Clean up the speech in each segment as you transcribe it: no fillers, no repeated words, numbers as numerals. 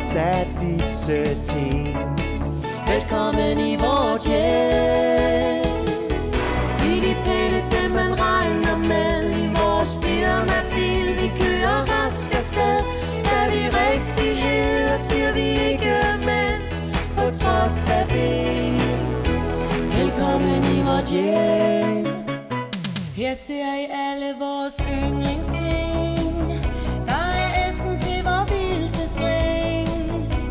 trods af disse ting. Velkommen i vort hjem. Vi er de pæne, dem man regner med. I vores firmabil, vi kører rask afsted. Hvad vi rigtig hedder, siger vi ikke, men på trods af det. Velkommen i vort hjem. Her ser I alle vores yndlingsting. Der er æsken til vor hvilesesring.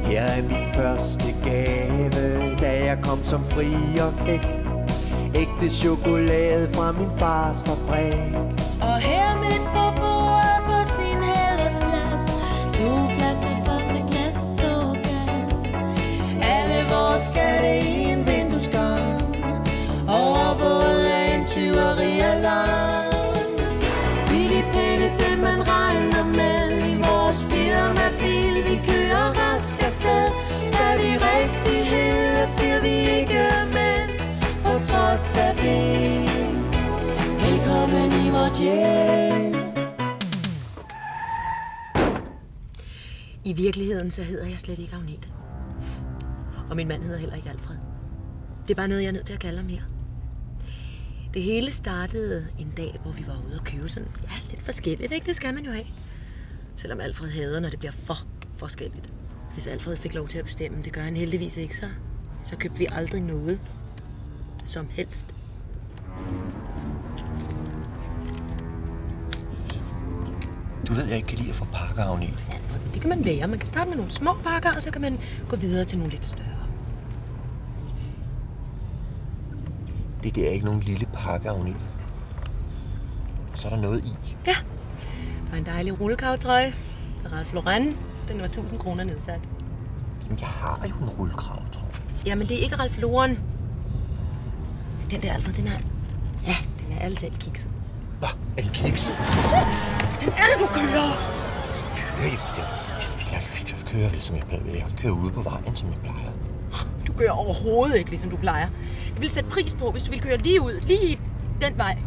Her er min første gave, da jeg kom som fri og kæk. Ægte chokolade fra min fars fabrik. Og her midt på bordet på sin hædersplads 2 flasker første klasses tårgas. Alle vores skatte i en vindueskarm. Overvåget af en tyverialarm. Vi er de pæne, dem man regner med. I vores firmabil, vi kører rask afsted. Hvad vi rigtig hedder, siger vi ikke, men på trods af det. Velkommen i vort hjem. I virkeligheden så hedder jeg slet ikke Agnete. Og min mand hedder heller ikke Alfred. Det er bare noget, jeg er nødt til at kalde ham her. Det hele startede en dag, hvor vi var ude og købe sådan, lidt forskelligt, ikke? Det skal man jo have. Selvom Alfred hader, når det bliver for forskelligt. Hvis Alfred fik lov til at bestemme, det gør han heldigvis ikke, så købte vi aldrig noget som helst. Du ved, jeg ikke kan lide at få pakker, Agnete. Ja, det kan man lære. Man kan starte med nogle små pakker, og så kan man gå videre til nogle lidt større. Det der er ikke nogen lille pakke, Agnete. Så er der noget i. Ja, der er en dejlig rullekravtrøje. Der er Ralph Lauren. Den var 1000 kroner nedsat. Men jeg har jo en rullekravtrøje. Jamen, det er ikke Ralph Lauren. Den der, Alfred, den er ærligt talt kikset. Hvad? Er den kikset? Den er det, du kører! Jeg kører vel, som jeg plejer. Jeg kører ude på vejen, som jeg plejer. Du kører overhovedet ikke, ligesom du plejer. Jeg vil sætte pris på, hvis du vil køre lige ud, lige i den vej,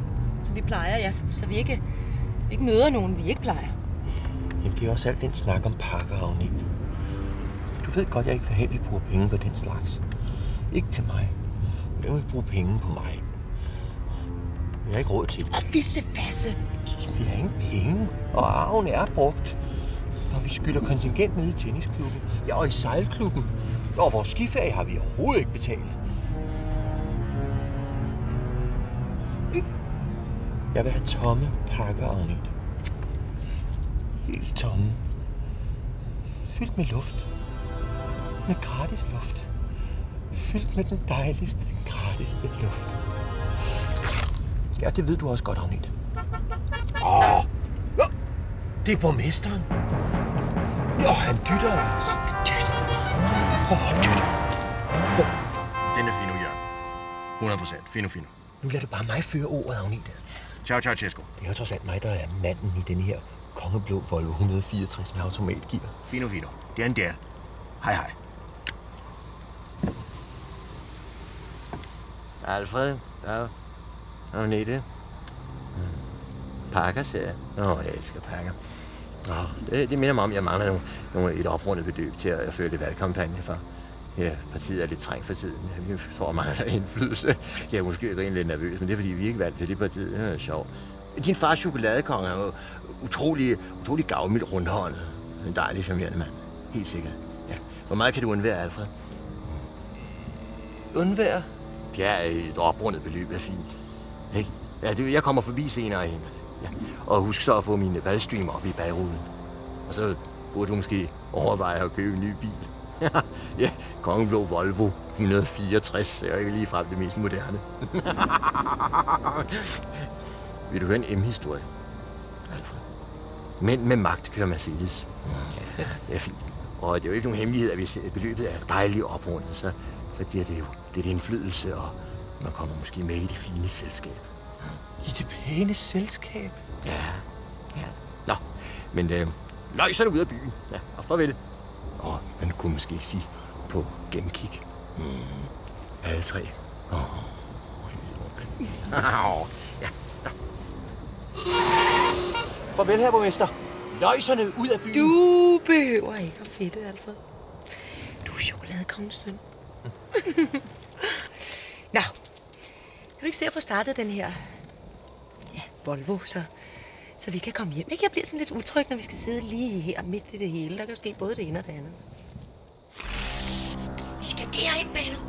som vi plejer, ja, så vi ikke møder nogen, vi ikke plejer. Jamen, det er også alt den snak om pakker, Agnete. Du ved godt, jeg ikke vil have, at vi bruger penge på den slags. Ikke til mig. Jeg vil ikke bruge penge på mig. Jeg har ikke råd til det. Og vissefasse. Vi har ingen penge, og arven er brugt. Og vi skylder kontingent nede i tennisklubben. Ja, og i sejlklubben. Og vores skiferie har vi overhovedet ikke betalt. Jeg vil have tomme pakker, Agnete. Helt tomme. Fyldt med luft. Med gratis luft. Fyldt med den dejligste, gratigste luft. Ja, det ved du også godt, Agnete. Ja, det er borgmesteren. Ja, han dytter os. Han dytter. Han dytter. Den er fino, Jørgen. 100%. Fino. Nu lader du bare mig føre ordet, Agnete. Ciao, Cesco. Det er jo trods alt mig, der er manden i denne her kongeblå Volvo 164 med automatgear. Fino. Det er en der. Hej. Alfred, der Agnete. Pakker, siger jeg. Jeg elsker pakker. Det minder mig om, at jeg mangler et oprundet beløb til at føre lidt valgkampagne for. Ja, partiet er lidt trængt for tiden. Vi får mangler indflydelse. Jeg er måske grine lidt nervøs, men det er fordi, vi ikke valgte til det partiet. Det er sjovt. Din fars chokoladekonge er jo utrolig gavmild rundhåndet. En dejlig, charmerende mand. Helt sikkert. Ja. Hvor meget kan du undvære, Alfred? Undvære? Ja, et oprundet beløb er fint. Ikke? Ja, jeg kommer forbi senere hen. Ja. Og husk så at få mine valgstreamer op i bagruden. Og så burde du måske overveje at købe en ny bil. Ja, kongeblå Volvo 164 er ikke lige frem det mest moderne. Vil du høre en M-historie? Alfred. Mænd med magt kører Mercedes. Ja, det er fint. Og det er jo ikke nogen hemmelighed, at hvis beløbet er dejligt oprundet, så giver det jo lidt indflydelse, og man kommer måske med i det fine selskab. I det pæne selskab? Ja. Nå, men løjserne ud af byen. Ja, og farvel. Og man kunne måske sige på gennemkig. Alle tre. Ja. Farvel, herre borgmester. Løjserne ud af byen. Du behøver ikke at fedte, Alfred. kongens søn. Nå, kan du ikke se at få startet den her Volvo, så vi kan komme hjem? Ikke? Jeg bliver sådan lidt utryg, når vi skal sidde lige her midt i det hele. Der kan jo ske både det ene og det andet. Vi skal derind, Benno.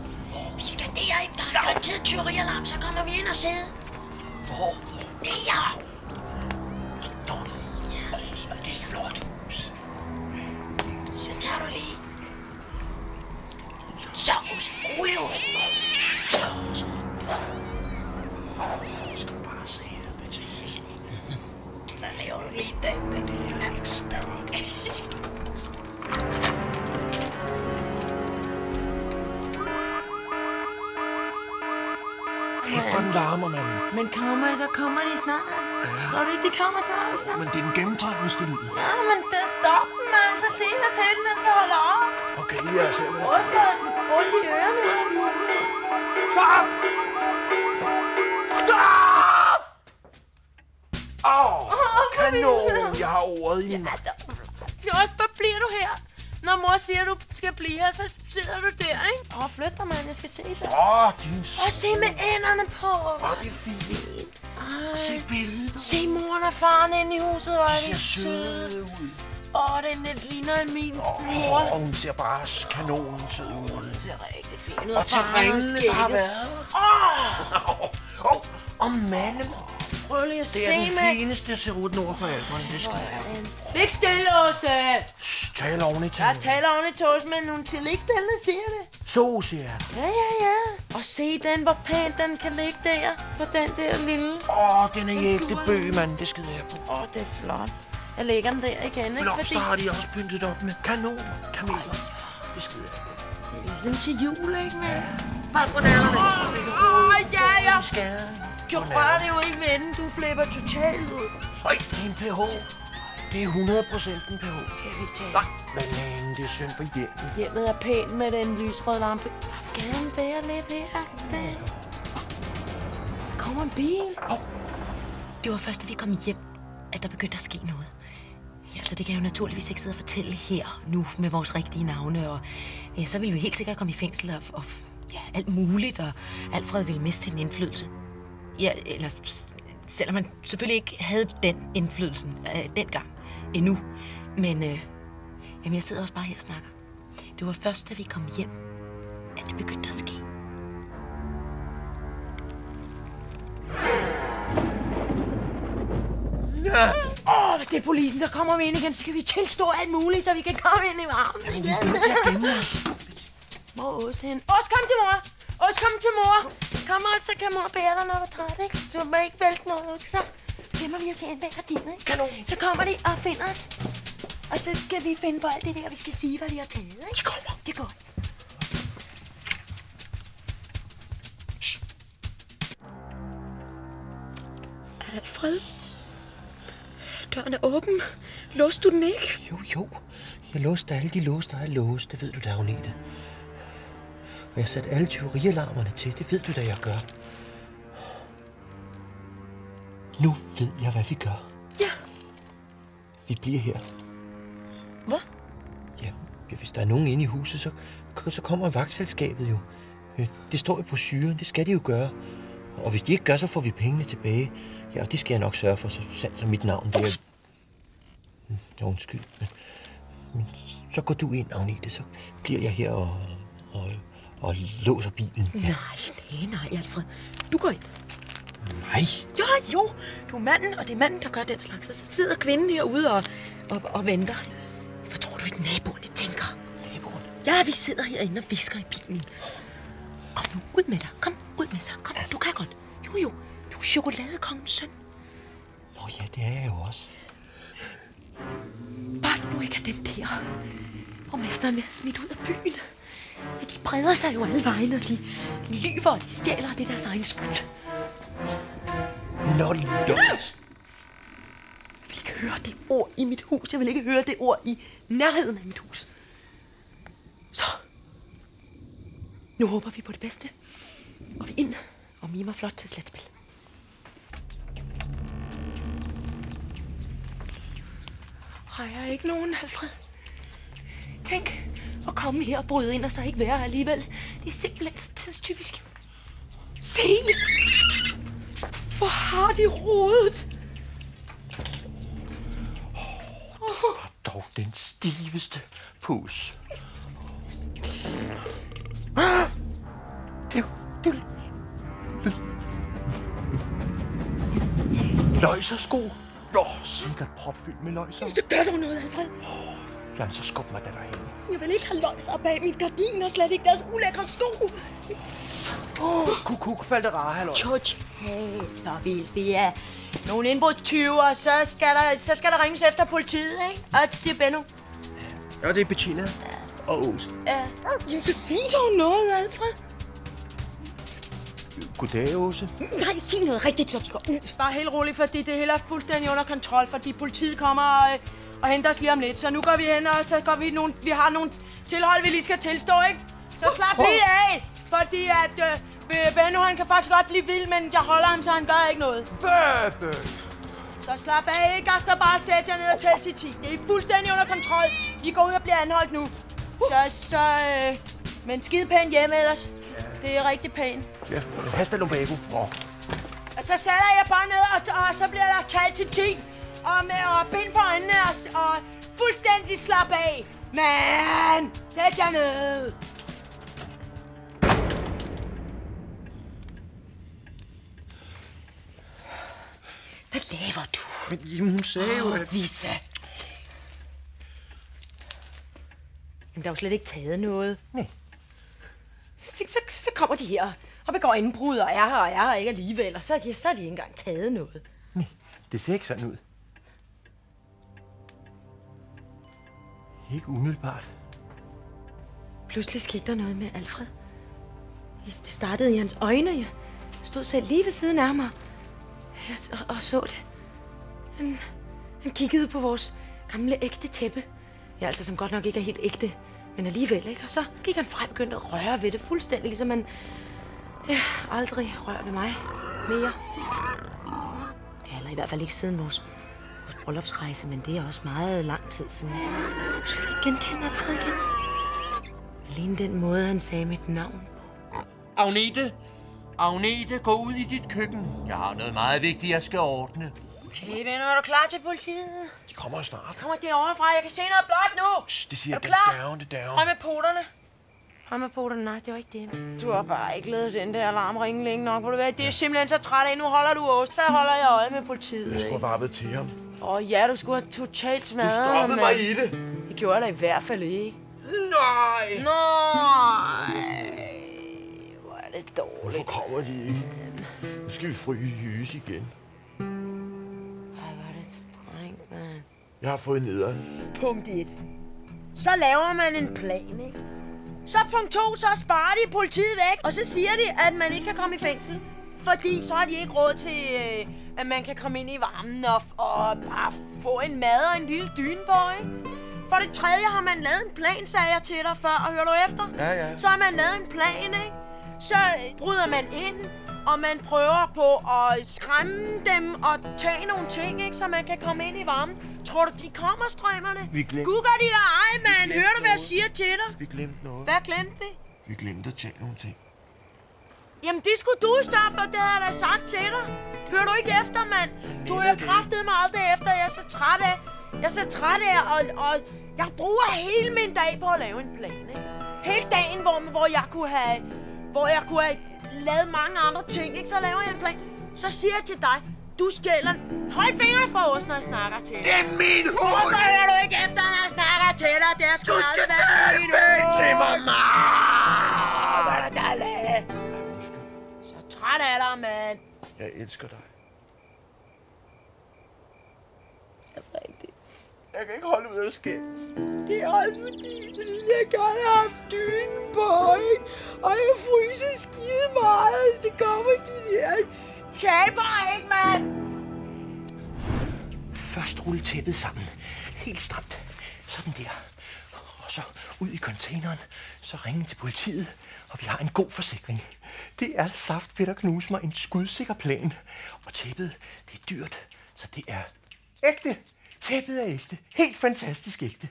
Vi skal derind. Der er garanteret tyverialarm, så kommer vi ind og sidde. Hvor? Der. Nå, det er et flot hus. Så tager du lige. Så, rolig ud. Så skal du bare se her med til hele. Så laver du lige den. Det er ikke spændende. Kæft, den larmer, mand. Men så kommer de snart. Tror du ikke, de kommer snart? Men det er den gennemtrængeste lyd. Ja, men det stop den, mand. Så se dig til, den skal holde op. Okay, jeg ser det. Ryster den rundt i ørerne. Stop! Stop! Kanon! Jeg har ordet i min magt. Hvad bliver du her? Når mor siger, at du skal blive her, så sidder du der, ikke? Flyt dig, mand. Jeg skal se så. Din Se med enderne på. det er fint. Se billedet. Se moren og faren inde i huset, og De ser søde ud. den ligner min mor. Og hun ser bare kanon sød ud. Den ser rigtig fin ud. Og terrænet, der har været. Og manden. Prøv lige at se Det er den med. fineste ser ud nord for Alperne. Det skal jeg. Lig stille, Åse. Tal oven i Jeg talen. taler oven i toast, men nogle til lig stille, siger det. Så siger jeg. Ja. Og se den, hvor pænt den kan ligge der på den der lille. Den er i ægte bøg, mand. Det skider jeg på. Det er flot. Jeg lægger den der igen, ikke? Blomster har de også pyntet op med. Kanon, kameler. Det skider jeg på. Det er ligesom til jul, ikke, mand? Bare på nærmerne. Ja. Skære. Du rører det jo ikke ved enden. Du flipper totalt ud. Høj, det er en pH. Det er 100% en pH. Skal vi tage? Nej, men det er synd for hjemmet. Hjemmet er pænt med den lysrøde lampe. Kan den være lidt her? Der kommer en bil. Det var først, da vi kom hjem, at der begyndte at ske noget. Ja, altså, det kan jeg jo naturligvis ikke sidde og fortælle her nu med vores rigtige navne. Og så ville vi helt sikkert komme i fængsel og alt muligt. Og Alfred ville miste sin indflydelse. Ja, eller selvom man selvfølgelig ikke havde den indflydelse dengang endnu. Men jeg sidder også bare her og snakker. Det var først, da vi kom hjem, at det begyndte at ske. Hvis det er polisen, så kommer vi ind igen. Så skal vi tilstå alt muligt, så vi kan komme ind i varmen. Jamen, vi er nødt til at gemme os. Hvor er Ås hen? Ås, kom til mor! Ås, kom til mor! Kom også, så kan mor bære dig, når du er træt, ikke? Du må ikke vælte noget, så gemmer vi os ind bag gardinen, ikke? Kanon. Så kommer de og finder os. Og så skal vi finde på alt det der, vi skal sige, hvad de har taget, ikke? De kommer. Det går. Alfred? Døren er åben. Låste du den ikke? Jo. Jeg låste alle de låse, der er låst. Det ved du da, Agnete. Og jeg satte alle tyverialarmerne til. Det ved du da, jeg gør. Nu ved jeg, hvad vi gør. Ja. Vi bliver her. Hvad? Ja, hvis der er nogen inde i huset, så kommer vagtselskabet jo. Det står i brochuren. Det skal de jo gøre. Og hvis de ikke gør, så får vi pengene tilbage. Ja, og det skal jeg nok sørge for, så sandt som mit navn. Det er... Ja, undskyld. Men så går du ind, Agnete. Så bliver jeg her og låser bilen. Ja. Nej, Alfred. Du går ind. Nej. Jo. Du er manden, og det er manden, der gør den slags. Så sidder kvinden herude og venter. Hvad tror du, at naboerne tænker? Naboerne? Ja, vi sidder herinde og visker i bilen. Kom nu, ud med dig. Kom, ud med sig. Kom, du kan godt. Jo. Du er chokoladekongens søn. Nå ja, det er jeg jo også. Bare det nu ikke er dem der. Borgmesteren er smidt ud af byen. Ja, de breder sig jo alle vegne, og de lyver, og de stjæler, og det er deres egen skyld. Nå, lås! Jeg vil ikke høre det ord i mit hus. Jeg vil ikke høre det ord i nærheden af mit hus. Så. Nu håber vi på det bedste. Og vi ind og mimer flot til sletspil. Har jeg ikke nogen, Alfred? Tænk, at komme her og bryde ind og så ikke være her alligevel. Det er simpelthen så tidstypisk. Se! Hvor har de rodet? Dog den stiveste pus. Det løjsersko. Sikkert propfyldt med løjser. Så gør du noget, Alfred. Jamen, så skub mig da derhen. Jeg vil ikke have løjser bag mit gardin, og slet ikke deres ulækre sko. Kuk, faldt det rare, halløj. George, hey, hvor vildt vi er. Nogle indbrudstyver, så skal der ringes efter politiet, ikke? Og til Benno. Ja, det er Bettina og Åse. Ja. Jamen, så sig dog noget, Alfred. Goddag, Åse. Nej, sig noget rigtigt, så de går ud. Bare helt roligt, fordi det hele er fuldstændig under kontrol, fordi politiet kommer og henter os lige om lidt. Så nu går vi hen, og så går vi har nogle tilhold, vi lige skal tilstå, ikke? Så slap lige af, fordi at Benno, han kan faktisk godt blive vild, men jeg holder ham, så han gør ikke noget. Så slap af, ikke? Og så bare sæt jer ned og tæl til 10. Det er fuldstændig under kontrol. Vi går ud og bliver anholdt nu. Men skide pænt hjemme ellers. Det er rigtig pænt. Ja, hasta lumbago. Og så sætter jeg bare ned, og så bliver der talt til 10. Og med bind for øjnene og fuldstændig slap af. Man, sæt jer ned. Hvad laver du? Men jamen, hun sagde jo, at... Visse. Men der er jo slet ikke taget noget. Nej. Så kommer de her og begår indbrud og er her ikke alligevel. Og så er de ikke engang taget noget. Nej, det ser ikke sådan ud. Ikke umiddelbart. Pludselig skete der noget med Alfred. Det startede i hans øjne. Jeg stod selv lige ved siden af mig. Og så det. Han kiggede på vores gamle ægte tæppe. Ja, altså som godt nok ikke er helt ægte, men alligevel, ikke? Og så gik han frem og begyndte at røre ved det fuldstændig, ligesom han aldrig rører ved mig mere. Det er i hvert fald ikke siden vores bryllupsrejse, men det er også meget lang tid siden. Jeg skal ikke genkende Alfred igen. Alene den måde, han sagde mit navn på. Agnete, gå ud i dit køkken. Jeg har noget meget vigtigt, jeg skal ordne. Okay, venner, er du klar til politiet? De kommer snart. Kommer derovre fra, jeg kan se noget blåt nu. Det siger er du klar? Frem med poterne. Frem med poterne, nej, det var ikke det. Du har bare ikke lavet den der alarmringe længe nok, hvor du ved. Det er simpelthen så træt af, nu holder du også. Så holder jeg øje med politiet. Jeg skulle have varmet til ham. Ja, du skulle have totalt smadret. Du stoppede mig i det. Det gjorde jeg da i hvert fald ikke. Nej! Hvor er det dårligt. Hvorfor kommer de ikke? Nu skal vi fryse igen. Hvor er det strengt, mand. Jeg har fået nederen. Punkt 1. Så laver man en plan, ikke? Så punkt 2, så sparer de politiet væk. Og så siger de, at man ikke kan komme i fængsel. Fordi så har de ikke råd til, at man kan komme ind i varmen og bare få en mad og en lille dyne på, ikke? For det tredje har man lavet en plan, sagde jeg til dig før, og hører du efter? Ja. Så har man lavet en plan, ikke? Så bryder man ind, og man prøver på at skræmme dem og tage nogle ting, ikke? Så man kan komme ind i varmen. Tror du, de kommer, strømmerne? Vi glemte... Gugger de der ej, mand? Hører du, hvad jeg siger til dig? Vi glemte noget. Hvad glemte vi? Vi glemte at tage nogle ting. Jamen, det skulle du starte for, det har jeg da sagt til dig. Hører du ikke efter, mand? Du hører kraftedeme mig aldrig efter, jeg er så træt af. Og jeg bruger hele min dag på at lave en plan, ikke? Hele dagen, hvor jeg kunne have lavet mange andre ting, ikke? Så laver jeg en plan. Så siger jeg til dig, du stjæler... Hold fingrene for os, når jeg snakker til dig. Det er min hoved! Hvorfor hører du ikke efter, når jeg snakker til dig? Det er Du skal tage væk til mig, Hvad er der lavet? Så træt af dig, mand. Jeg elsker dig. Jeg kan ikke holde ud af skændes. Det er også fordi, jeg gerne har haft dynen på, ikke? Og jeg fryser skide meget, hvis det kommer de der taber, ikke, mand? Først rulle tæppet sammen. Helt stramt. Sådan der. Og så ud i containeren. Så ringe til politiet. Og vi har en god forsikring. Det er saft, Peter Knuse mig en skudsikker plan. Og tæppet, det er dyrt. Så det er ægte. Tæppet er ægte. Helt fantastisk ægte.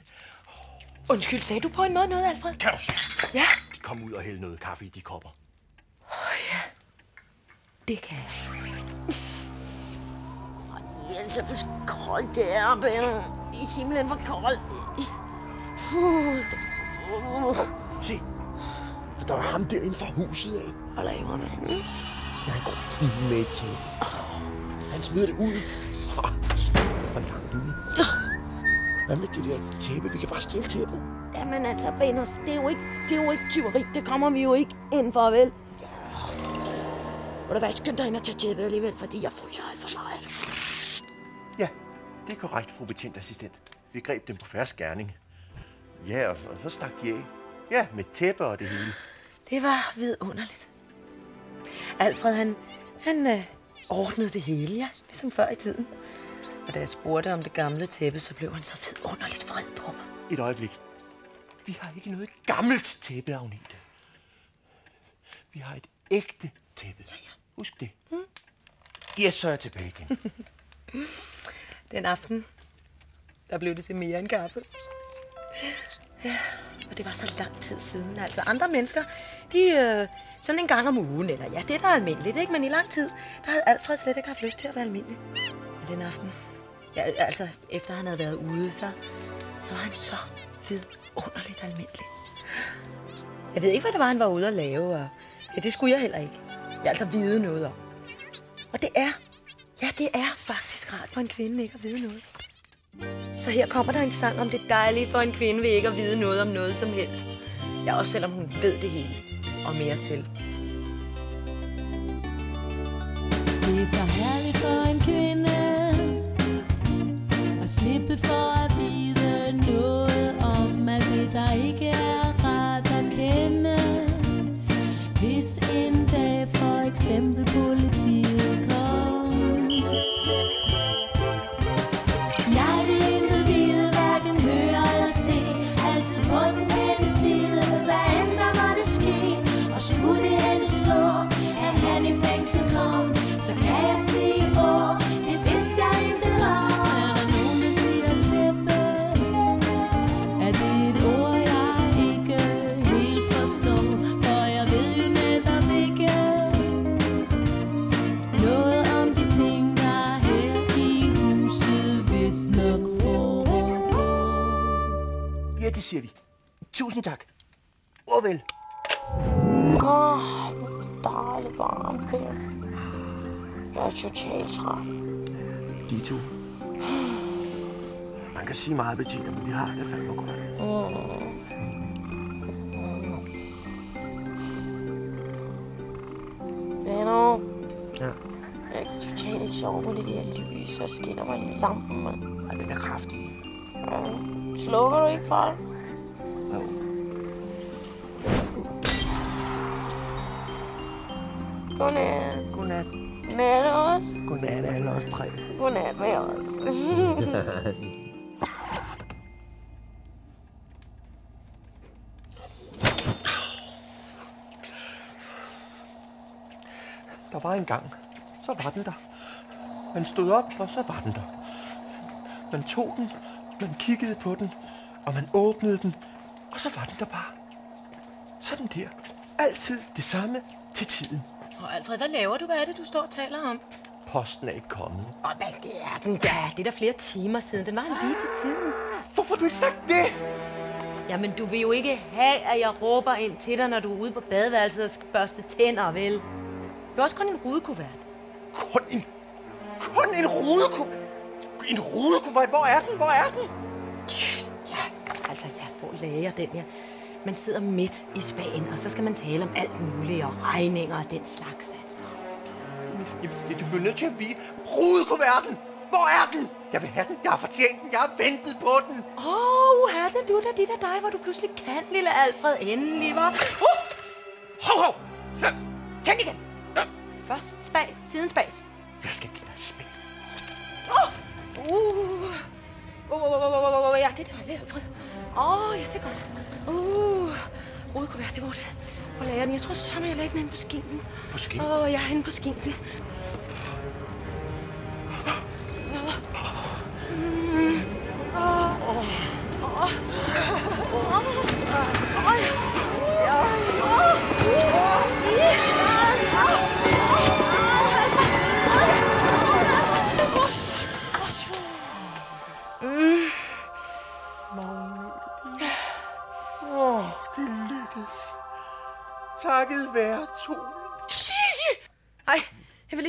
Undskyld, sagde du på en måde noget, Alfred? Kan du se? Ja. De kom ud og hældte noget kaffe i de kopper. Ja, det kan jeg. Det er altså for koldt deroppe. Det er simpelthen for koldt. Se, for der er ham derinde fra huset af. Hold af mig, mand. Jeg går med til. Han smider det ud. Hvor langt ude. Hvad med det der tæppe? Vi kan bare stille tæppet. Jamen altså, Bennos, det er jo ikke tyveri. Det kommer vi jo ikke ind for, vel? Må du være skyndt dig ind og tage tæppet alligevel, fordi jeg fryser alt for meget. Ja, det er korrekt, fru betjentassistent. Vi greb dem på fersk gerning. Ja, og så stak de af. Ja, med tæpper og det hele. Det var vidunderligt. Alfred, han ordnede det hele, ja, ligesom før i tiden. Og da jeg spurgte om det gamle tæppe, så blev han så vidunderligt vred på mig. Et øjeblik. Vi har ikke noget gammelt tæppe, Agnete. Vi har et ægte tæppe. Ja. Husk det. Ja, så er jeg tilbage igen. Den aften, der blev det til mere end kaffe. Ja, og det var så lang tid siden. Altså andre mennesker, de sådan en gang om ugen, eller ja, det er der almindeligt, ikke? Men i lang tid, der havde Alfred slet ikke haft lyst til at være almindelig. Men den aften, ja, altså efter han havde været ude, så var han så vidunderligt almindelig. Jeg ved ikke, hvad det var, han var ude at lave, og ja, det skulle jeg heller ikke. Jeg altså vide noget om. Og det er faktisk rart for en kvinde ikke at vide noget. Så her kommer der en sang om det dejlige for en kvinde ved ikke at vide noget om noget som helst. Ja, også selvom hun ved det hele og mere til. Det er så herligt for en kvinde at slippe for at vide noget om alt det, der ikke er rart at kende. Hvis en dag for eksempel politiet kom. Jeg vil intet vide, hverken høre eller se. Altid på den ene side, hvad end der måtte ske. Og skulle det hende så, at han i fængsel kom, så kan jeg sige, det vidste jeg ikke om. Er der nogen, der siger tæppe? Er det et ord, jeg ikke helt forstår? For jeg ved jo netop ikke noget om de ting, der er her i huset, hvis nok foregår. Ja, det siger vi. Tusind tak. Vel. Dejligt varmt her. Jeg er totalt træt. De to. Man kan sige meget, Bettina, men vi har det fandme godt. Benno. Ja. Jeg kan totalt ikke sove på det der lys, der skinner mig i lampen, mand. Ej, den er kraftig. Ja. Slukker du ikke for det? Jo. Godnat. Godnat. Godnat også. Godnat alle os tre. Godnat med os. Der var en gang, så var den der. Man stod op, og så var den der. Man tog den, man kiggede på den, og man åbnede den, og så var den der bare. Sådan der. Altid det samme til tiden. Og Alfred, hvad laver du? Hvad er det, du står og taler om? Posten er ikke kommet. Og hvad det er den der? Det er der flere timer siden. Den var lige til tiden. Hvorfor har du ikke sagt det? Jamen, du vil jo ikke have, at jeg råber ind til dig, når du er ude på badeværelset og skal børste tænder, vel? Det er også kun en rudekuvert. Kun en rudekuvert? En rudekuvert? Hvor er den? Hvor er den? Ja, altså ja, hvor lager den her? Man sidder midt i Spanien, og så skal man tale om alt muligt, og regninger og den slags, altså. Du bliver nødt til at vide. Rudekuverten! Hvor er den? Jeg vil have den. Jeg har fortjent den. Jeg har ventet på den. Her er du da det der dig, hvor du pludselig kan, lille Alfred, endelig, var. Hov! Tænd igen. Først spag, siden spas. Jeg skal give dig spil. Ja, det er dejligt, Alfred. Ja, det er godt. Rudekuvert, det var det. Hvor lager den? Jeg tror så, jeg lægger den inde på skinken. På skinken? Jeg er inde på skinken. Takket være to. Ej, jeg vil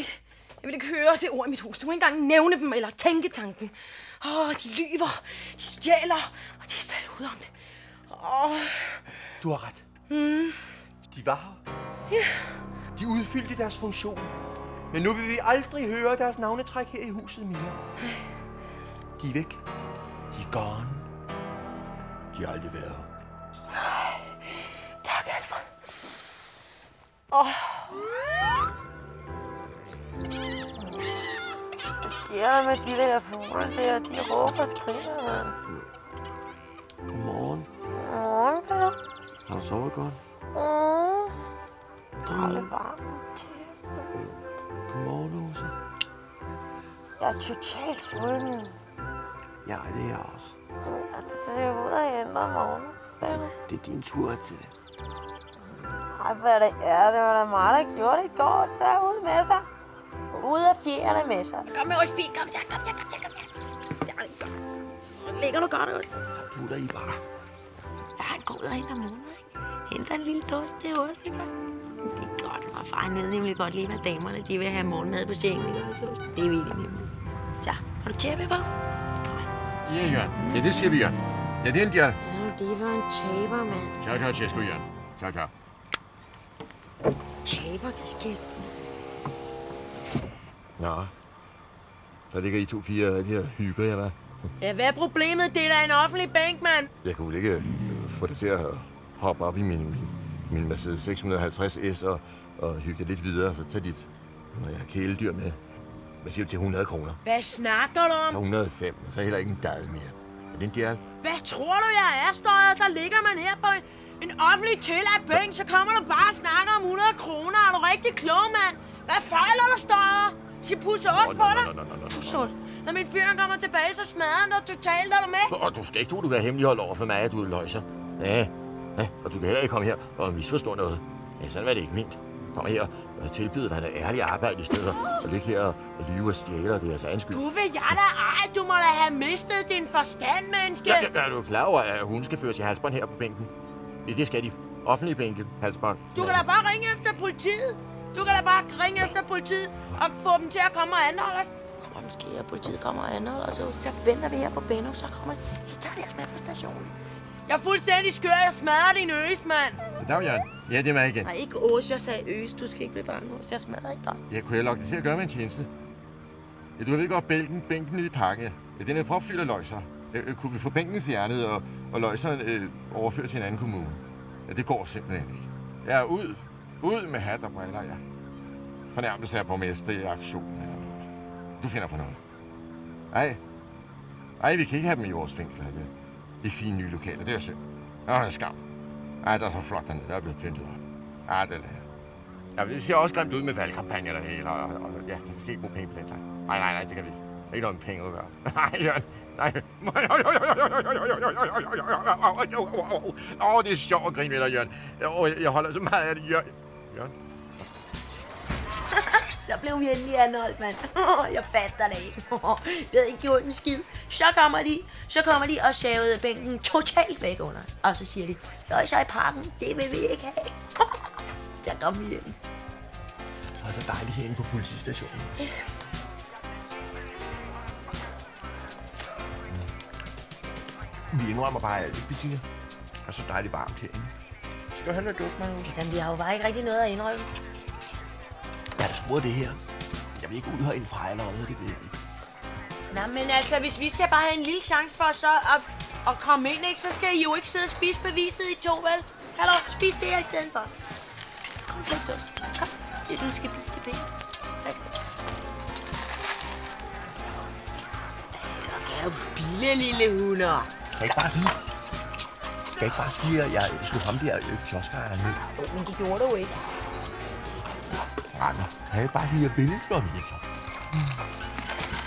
ikke høre det ord i mit hus. Du må ikke engang nævne dem eller tænke tanken. De lyver, de stjæler, og de er stadig ude om det. Du har ret. De var her. Ja. De udfyldte deres funktion. Men nu vil vi aldrig høre deres navnetræk her i huset mere. De er væk. De er gone. De har aldrig været her. Tak, Alfred. Hvad sker der med de der fugle der? De råber og skriger, mand. Godmorgen. Godmorgen, Peter. Har du sovet godt? Kolde varmt. Godmorgen, Åse. Jeg er totalt sulten. Ja, det er jeg også. Ja, det ser jeg ud af hente om morgenen. Det er din tur til det. Ej, hvad det er. Det var da mig, der gjorde det i går. Så er ud med sig. Ud af fjerne med sig. Kom med, Osby. Kom så. Ja, det godt. Ligger du godt, også? Så putter I bare. Så han går ud og henter måned, ikke? Henter en lille dåse, det er også, ikke? Det er godt, for far ved nemlig godt lige, hvad damerne de vil have morgenmad på sengen, ikke? Det er virkelig nemlig. Så, har du tæppe på? Ja, Jørgen. Ja, det siger vi, Jørgen. Ja, det er en Jørgen. Ja, det var en taber, mand. Tak, Tjesko, Jørgen. Tak. Taber, det sker. Nå, så ligger I to piger og her hygger jeg, hva'? Ja, hvad er problemet? Det er da en offentlig bænk, mand. Jeg kunne vel ikke få det til at hoppe op i min Mercedes 650 S og hygge det lidt videre, så tage dit, når jeg har kæledyr med. Hvad siger du til 100 kroner? Hvad snakker du om? 105, og så heller ikke en dadel mere. Er det en dial? Hvad tror du, jeg er, Støjer? Så ligger man her på en offentlig tilladt bænk, så kommer du bare og snakker om 100 kroner. Er du rigtig klog, mand? Hvad fejler du, Støjer? Skal pusse os på dig? Pusse os. Når min fyr kommer tilbage, så smadrer han dig totalt, er du med? Og du skal ikke tro, du kan have hemmelighold over for mig, at du er løjser. Ja, og du kan heller ikke komme her og misforstå noget. Ja, sådan var det ikke ment. Kom her og tilbyder dig noget ærligt arbejde i stedet for at ligge her og lyve og stjæle, og det er altså anskyld. Du vil jeg da ej, du må da have mistet din forstand, menneske. Ja, er du klar over, at hun skal føres i halsbånd her på bænken? Ja, det skal de. Offentlige bænke, halsbånd. Du kan da bare ringe efter politiet. Du kan da bare ringe efter politiet og få dem til at komme og anholde os. Kommer måske, at politiet kommer og anholder os, så venter vi her på Benno, så tager de os med på stationen. Jeg er fuldstændig skør, jeg smadrer din øs, mand. Goddag, Jørgen. Ja, det er mig igen. Nej, ikke Ås, jeg sagde øs. Du skal ikke blive bange, Ås. Jeg smadrer ikke dig. Jeg kunne lokke dig til at gøre mig en tjeneste. Ja, du ved godt, bænken i parken. Ja, den er propfyldt af løjser. Kunne vi få bænken fjernet og løjseren overført til en anden kommune? Ja, det går simpelthen ikke. Jeg er ud med hat og briller, ja. Fornærmelse af borgmester i aktionen. Du finder på noget. Ej, vi kan ikke have dem i vores fængsel. Det er fine nye lokaler, det er synd. Nå, det er skam. Ej, der er så flot dernede, der er blevet pyntet op. Ej, det er det. Ja, det ser også grimt ud med valgkampagner der hele, og ja, det skal ikke bruge penge på den slags. Nej, det kan vi ikke. Det er ikke noget med penge at gøre. Nej, Jørgen, nej. Det er sjovt at grine med dig, Jørgen. Jeg holder så meget af det, Jørgen. Så blev vi endelig anholdt, mand. Jeg fatter det ikke. Vi havde ikke gjort en skid. Så kommer de og savede bænken totalt væk under. Og så siger de, løjser i parken, det vil vi ikke have. Så kom vi hjem. Det er så dejligt herinde på politistationen. Vi indrømmer bare alt det, Bettina. Det er så dejligt varmt herinde. Skal du have noget duft, Magnus? Altså, vi har jo bare ikke rigtig noget at indrømme. Jeg har da sporet det her. Jeg vil ikke ud herindefra allerede, det ved jeg ikke. Nå, men altså, hvis vi skal bare have en lille chance for så at komme ind, ikke, så skal I jo ikke sidde og spise beviset i to, vel? Hallo, spis det her i stedet for. Kom, så. Kom, det du skal spise det penge. Værsgo. Okay, du spille, lille hunder. Skal jeg ikke bare sige, at jeg slog ham der kioskejeren ned? Jo, men det gjorde du ikke. Rane, kan jeg bare lige at ville slå ham ned?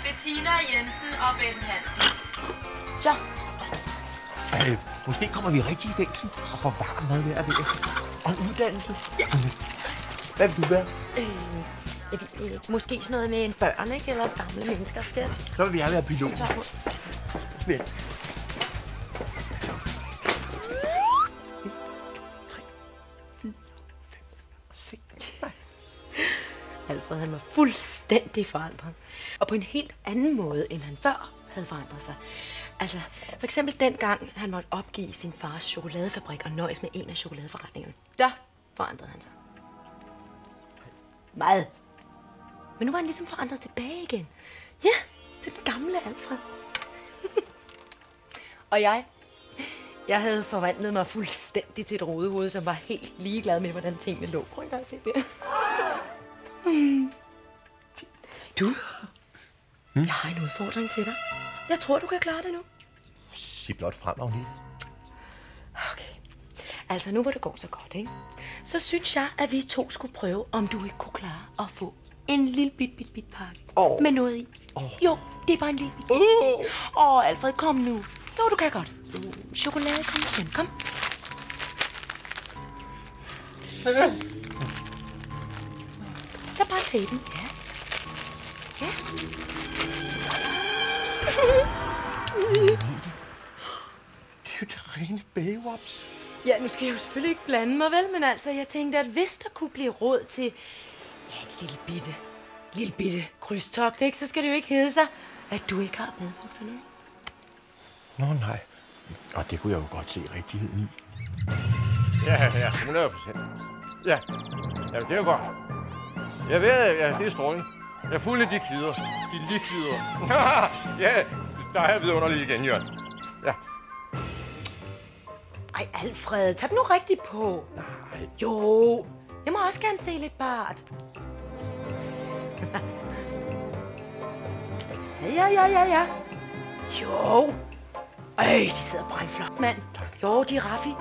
Bettina Jensen og Ben Hansen. Så. Måske kommer vi rigtig i fængsel og får varm mad hver dag. Og en uddannelse. Ja. Hvad vil du være? Jeg ved ikke. Måske sådan noget med en børn, ikke? Eller gamle mennesker, skat. Så vil jeg være pilot. Men. 1, 2, 3, 4, 5. Alfred, han var fuldstændig forandret. Og på en helt anden måde, end han før havde forandret sig. Altså, for eksempel dengang, han måtte opgive sin fars chokoladefabrik og nøjes med en af chokoladeforretningerne. Der forandrede han sig. Meget. Men nu var han ligesom forandret tilbage igen. Ja, til den gamle Alfred. Og jeg havde forvandlet mig fuldstændig til et rodehoved, som var helt ligeglad med, hvordan tingene lå. Prøv at se det. Du, jeg har en udfordring til dig. Jeg tror, du kan klare det nu. Sig blot frem, Agnete. Okay. Altså, nu hvor det går så godt, ikke? Så synes jeg, at vi to skulle prøve, om du ikke kunne klare at få en lille bit pakke med noget i. Jo, det er bare en lille bit. Alfred, kom nu. Jo, du kan godt. Chokolade, kom igen, kom. Så bare tage den. Ja. Ja. Det er jo det rene Baywatch. Ja, nu skal jeg jo selvfølgelig ikke blande mig, vel? Men altså, jeg tænkte, at hvis der kunne blive råd til et lille bitte krydstogt, ikke? Så skal det jo ikke hedde sig, at du ikke har medbukser nu. Nå, nej. Og det kunne jeg jo godt se rigtigheden i. Ja, 100%. Ja, det er jo godt. Jeg ved, det er strålen. Jeg er fuld af de kvider. De likvider. Ja, der er jeg vidunderligt igen, Jørgen. Ja. Ej, Alfred, tag nu rigtigt på. Nej. Jo, jeg må også gerne se lidt bart. Ja. Jo. De sidder brandflot, mand. Tak. Jo, de er Raffi.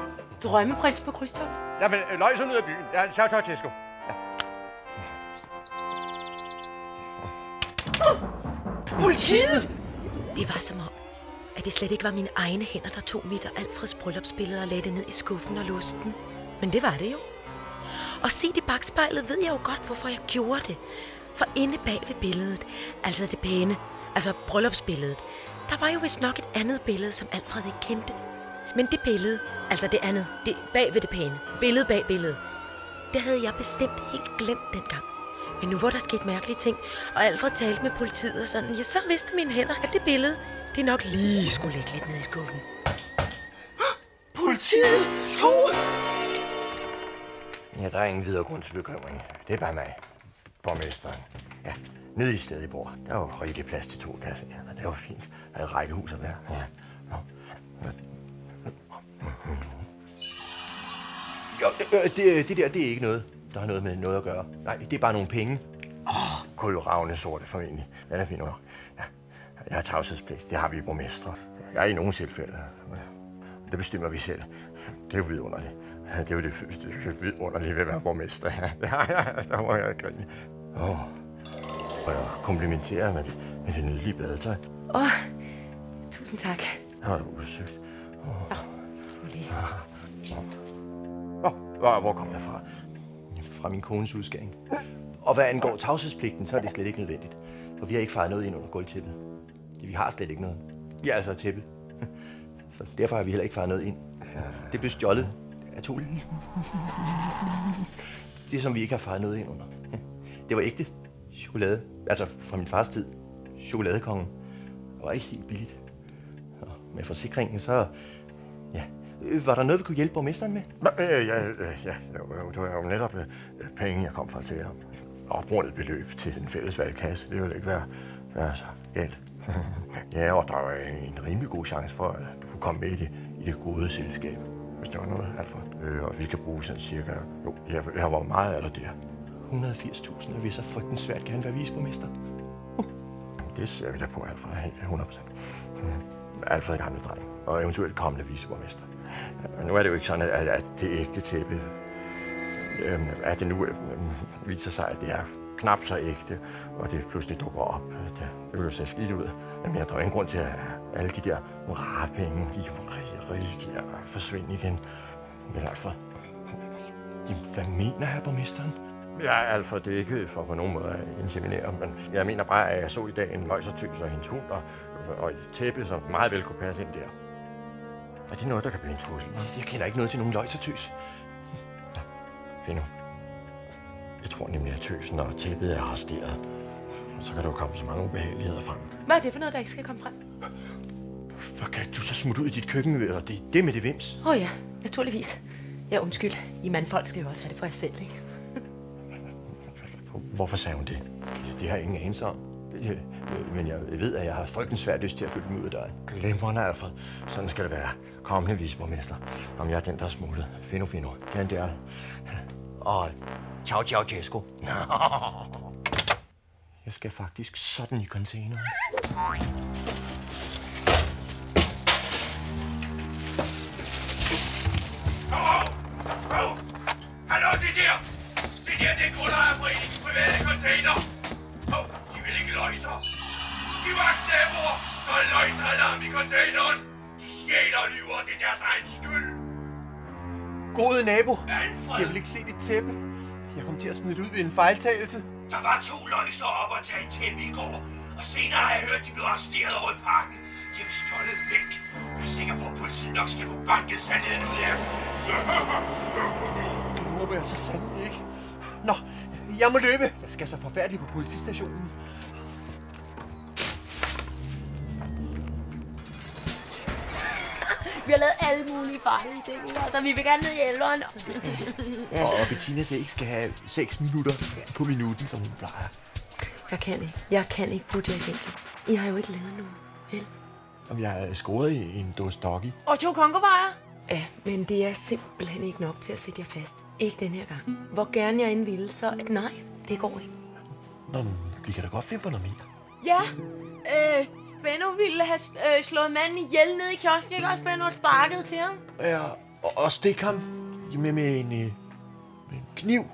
Drømmeprins på krydstogt. Jamen, løg så ned af byen. Ja, ciao, Tesco. Politiet! Det var som om, at det slet ikke var mine egne hænder, der tog mit og Alfreds bryllupsbillede og lagde det ned i skuffen og låste den. Men det var det jo. Og set i bagspejlet ved jeg jo godt, hvorfor jeg gjorde det. For inde bag ved billedet, altså det pæne, altså bryllupsbilledet, der var jo vist nok et andet billede, som Alfred ikke kendte. Men det billede, altså det andet, det bag ved det pæne, billede bag billedet, det havde jeg bestemt helt glemt dengang. Men nu hvor der skete mærkelige ting, og Alfred talte med politiet og sådan, ja, så vidste mine hænder, at det billede, det nok lige skulle ligge lidt ned i skuffen. Politiet! Tove! Ja, der er ingen videre grund til bekymring. Det er bare mig. Borgmesteren. Ja, nede i stedet i bord. Der var jo rigtig plads til 2 kasser. Ja, det var fint. Der er et rækkehus at være. Ja. Jo, det der, det er ikke noget, der har noget med noget at gøre. Nej, det er bare nogle penge. Kulravne sorte formentlig. Den er fin nok. Ja. Jeg har tavshedspligt. Det har vi borgmestre. Jeg er i nogle tilfælde. Det bestemmer vi selv. Det er jo vidunderligt. Det er jo det vidunderlige ved at være borgmester. Der må jeg grine. Og jeg komplimenterer med det nydelige badetøj. Tusind tak. Det var udsøgt. Hvor kom jeg fra? Fra min kones udskæring. Og hvad angår tavshedspligten, så er det slet ikke nødvendigt. For vi har ikke fejret noget ind under gulvtæppet. Vi har slet ikke noget. Vi er altså et tæppe. Så derfor har vi heller ikke fejret noget ind. Det blev stjålet af Tole. Det, som vi ikke har fejret noget ind under. Det var ægte chokolade. Altså fra min fars tid. Chokoladekongen. Det var ikke helt billigt. Og med forsikringen, så... Ja. Var der noget, vi kunne hjælpe borgmesteren med? Det var jo netop penge, jeg kom fra til at oprundet beløb til den fælles valgkasse. Det ville ikke være så galt. Ja, og der var en rimelig god chance for, at du kunne komme med i det gode selskab, hvis der var noget, Alfred. Og vi skal bruge sådan cirka... Jo, jeg var meget af det der. 180.000, og vi så frygtens svært kan være viceborgmester. Det ser vi da på, Alfred. 100%. Alfred er gamle dreng, og eventuelt kommende viceborgmester. Men nu er det jo ikke sådan, at det ægte tæppe, at det nu viser sig, at det er knap så ægte, og det pludselig dukker op. Det vil jo se skidt ud. Men der er ingen grund til, at alle de der rare penge, de risikerer at forsvinde igen. Men Alfred... Hvad mener herr borgmesteren? Ja, Alfred, det er ikke for på nogen måde at inseminere, men jeg mener bare, at jeg så i dag en løjsertøs og hendes hund og et tæppe, som meget vel kunne passe ind der. Er det noget, der kan blive en trussel? Jeg kender ikke noget til nogen løjsertøs. Fint nu. Jeg tror nemlig, at tøsen og tæppet er arresteret. Og så kan der jo komme så mange ubehageligheder frem. Hvad er det for noget, der ikke skal komme frem? Hvor kan du så smutte ud i dit køkken, og det med det vims? Ja, naturligvis. Ja, undskyld. I mandfolk skal jo også have det for jer selv, ikke? Hvorfor sagde hun det? Det har jeg ingen anelse om. Men jeg ved, at jeg har frygtens svært lyst til at følge dem ud af døren. Glemrende, Alfred. Sådan skal det være. Kommende viceborgmester. Om jeg er den, der er smuttet. Fino. Ja, det er. Og ciao, Cesco. Jeg skal faktisk sådan i containeren. Hallo, det der! Det er grundejerforeningens private container! De vil ikke løjse. De vagtnaboer, der løjser alarm i containeren. De stjæler og lyver, det er deres egen skyld. Gode nabo, Alfred! jeg vil ikke se dit tæppe. Jeg kom til at smide det ud ved en fejltagelse. Der var 2 løjser op og tage et tæppe i går. Og senere har jeg hørt, de blev arresteret over i parken. De vil stjålet væk. Jeg er sikker på, at politiet nok skal få banket sandheden ud af dem. Det håber jeg så sandelig ikke. Nå, jeg må løbe. Jeg skal så forfærdeligt på politistationen. Vi har lavet alle mulige farlige ting, altså vi vil gerne ned i ælderen. Og Bettinas æg skal have 6 minutter på minuten, som hun plejer. Jeg kan ikke putte jer i fængsel. I har jo ikke lavet noget, vel? Om jeg er skåret i en dåse doggy. Og 2 kongovejer. Ja, men det er simpelthen ikke nok til at sætte jer fast. Ikke den her gang. Hvor gerne jeg end ville, så... Nej, det går ikke. Nå, men vi kan da godt finde på noget mere. Ja, Benno ville have slået manden ihjel nede i kiosken, ikke også, Benno? Sparket til ham. Ja, og stikke ham med en kniv,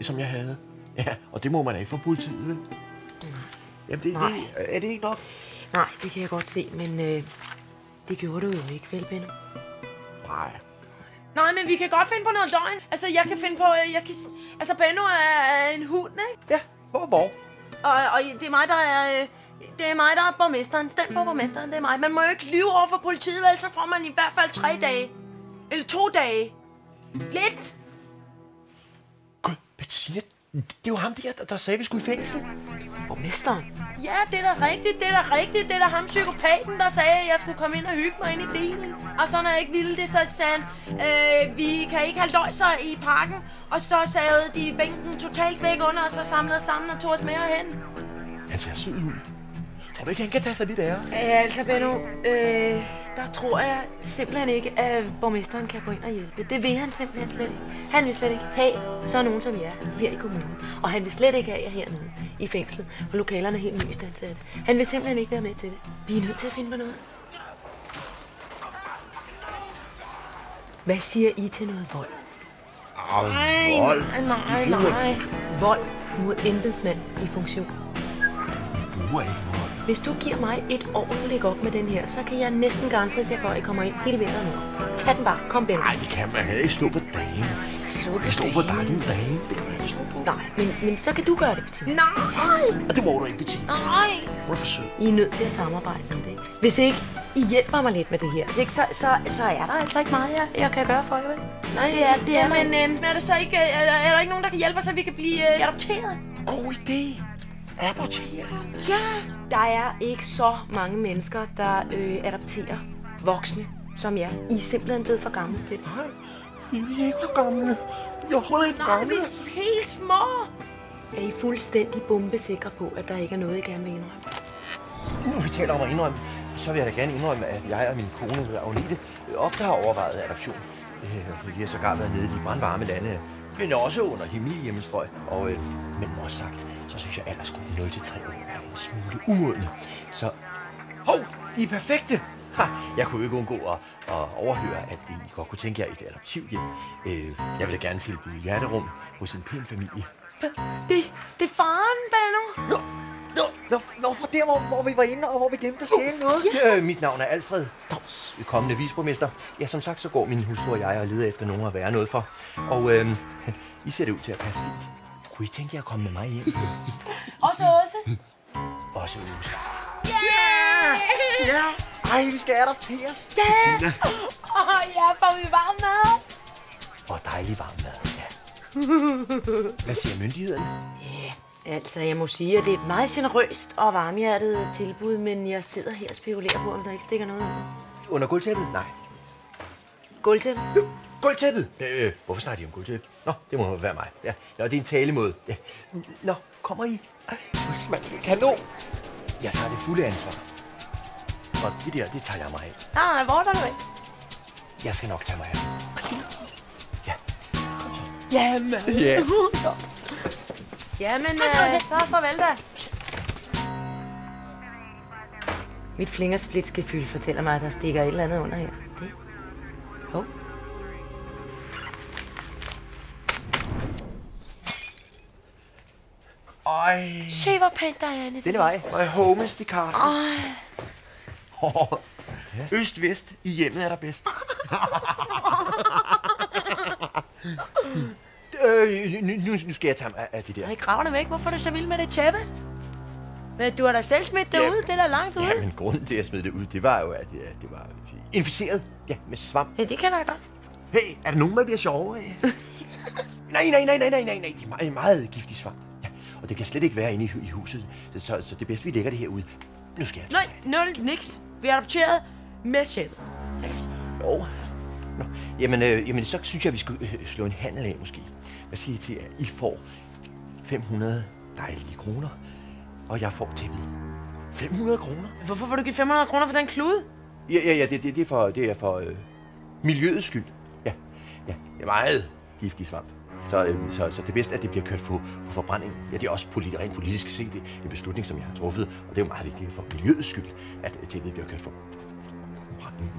som jeg havde. Ja, og det må man ikke for politiet, vel? Jamen, er det ikke nok? Nej, det kan jeg godt se, men det gjorde du jo ikke, vel, Benno? Nej. Nej, men vi kan godt finde på noget løgn. Altså, jeg kan finde på... Altså, Benno er en hund, ikke? Ja, hvor? Og det er mig, der er... Det er mig, der er borgmesteren. Stem på borgmesteren, det er mig. Man må jo ikke lyve over for politiet, vel? Så får man i hvert fald 3 dage. Eller 2 dage. Lidt. Gud, Bettina, det er jo ham der sagde, vi skulle i fængsel. Borgmesteren? Ja, det er da rigtigt, det er da ham psykopaten, der sagde, at jeg skulle komme ind og hygge mig ind i bilen. Og så når jeg ikke ville det, så sagde han, vi kan ikke have løjser i parken. Og så savede de bænken totalt væk under, og så samlede os sammen og tog os med herhen. Han ser sød ud. Tror du ikke, han kan tage sig lidt af os? Altså, Benno, der tror jeg simpelthen ikke, at borgmesteren kan gå ind og hjælpe. Det vil han simpelthen slet ikke. Han vil slet ikke have sådan nogen som jer her i kommunen. Og han vil slet ikke have jer hernede i fængslet, hvor lokalerne er helt nyistandsat. Han vil simpelthen ikke være med til det. Vi er nødt til at finde på noget. Hvad siger I til noget vold? Vold? Nej. Vold mod embedsmand i funktion. Vi bruger ikke vold. Hvis du giver mig et år at lægge op med den her, så kan jeg næsten garantere jer for, at I kommer ind hele vinteren over. Tag den bare. Kom, Benno. Nej, det kan man ikke slå på dagen. Slå på dagen. Det kan man ikke slå på. Nej, men så kan du gøre det, Bettina. Nej! Og det må du ikke, Bettina. Nej! Hvor er for sød. I er nødt til at samarbejde med det, ikke? Hvis ikke I hjælper mig lidt med det her, hvis ikke, så er der altså ikke meget, jeg kan gøre for jer, vel? Nej, det er men er der så ikke, er der ikke nogen, der kan hjælpe os, så vi kan blive adopteret? God idé. Adoptere. Ja! Der er ikke så mange mennesker, der adopterer voksne som jer. I er simpelthen blevet for gamle til det. Nej, vi er ikke for gamle. Vi er overhovedet ikke Nej, vi gamle. er helt små. Er I fuldstændig bombesikre på, at der ikke er noget, I gerne vil indrømme? Nu vi taler om at indrømme, så vil jeg da gerne indrømme, at jeg og min kone, Agnete, ofte har overvejet adoption. Vi har sågar været nede i de brandvarme lande, men også under himmelige hjemmestrøg. Men også sagt, så synes jeg, at aldersgruppen 0-3 år er en smule umodne. Så, I er perfekte! Jeg kunne ikke undgå at overhøre, at I godt kunne tænke jer et adoptivhjem. Jeg vil da gerne tilbyde hjerterum hos en pæn familie. Det er faren, Benno. Nå, fra der, hvor vi var inde, og hvor vi glemte at stjæle noget. Mit navn er Alfred Daus, kommende viceborgmester. Ja, som sagt, så går min hustru og jeg og leder efter nogen at være noget for. Og I ser det ud til at passe fint. Kunne I tænke jer at komme med mig hjem? Også Åse. Også Åse. Yeah! Ja! Ej, vi skal adopteres. Ja! Ja, får vi varm mad? Og dejlig varm mad, ja. Hvad siger myndighederne? Altså, jeg må sige, at det er et meget generøst og varmhjertet tilbud, men jeg sidder her og spekulerer på, om der ikke stikker noget under. Under gulvtæppet? Nej. Gulvtæppe? Gulvtæppet? Hvorfor snakker de om gulvtæppet? Nå, det må være mig. Ja, det er en talemåde. Ja. Nå, kommer I? Smag, kanon! Jeg tager det fulde ansvar. Og det tager jeg mig af. Nej, hvor er der væk? Jeg skal nok tage mig af. Ja. Jamen. Ja. Jamen, så farvel da. Mit fingersplitsgefyld fortæller mig, at der stikker et eller andet under her. Det. Hov. Ej. Se, hvor pænt der er, Anne. Denne vej. My home is the castle. Øst-vest. I hjemmet er der bedst. Nu skal jeg tage mig af det der. Ej, kravene væk. Hvorfor er du så vild med det tæppe? Men du har da selv smidt det ud. Det er da langt ude. Ja, men grunden til, at jeg smed det ud, det var jo, at det var inficeret. Ja, med svamp. Ja, det kender jeg godt. Hey, er der nogen, der bliver sjove af? Nej. Det er meget giftig svamp. Ja, og det kan slet ikke være inde i huset. Så det er bedst, vi lægger det herude. Nu skal jeg tage Nej, niks. Vi er adopteret med tæppet. Jo. Nå, jamen, så synes jeg, vi skulle slå en handel af, måske. Hvad siger I til, at I får 500 dejlige kroner, og jeg får tæppet 500 kroner? Hvorfor får du give 500 kroner for den klude? Ja, det er for miljøets skyld. Ja, det er meget giftig svamp. Så det er bedst, at det bliver kørt på forbrænding. Ja, det er også rent politisk set en beslutning, som jeg har truffet, og det er jo meget vigtigt for miljøets skyld, at tæppet bliver kørt på forbrænding.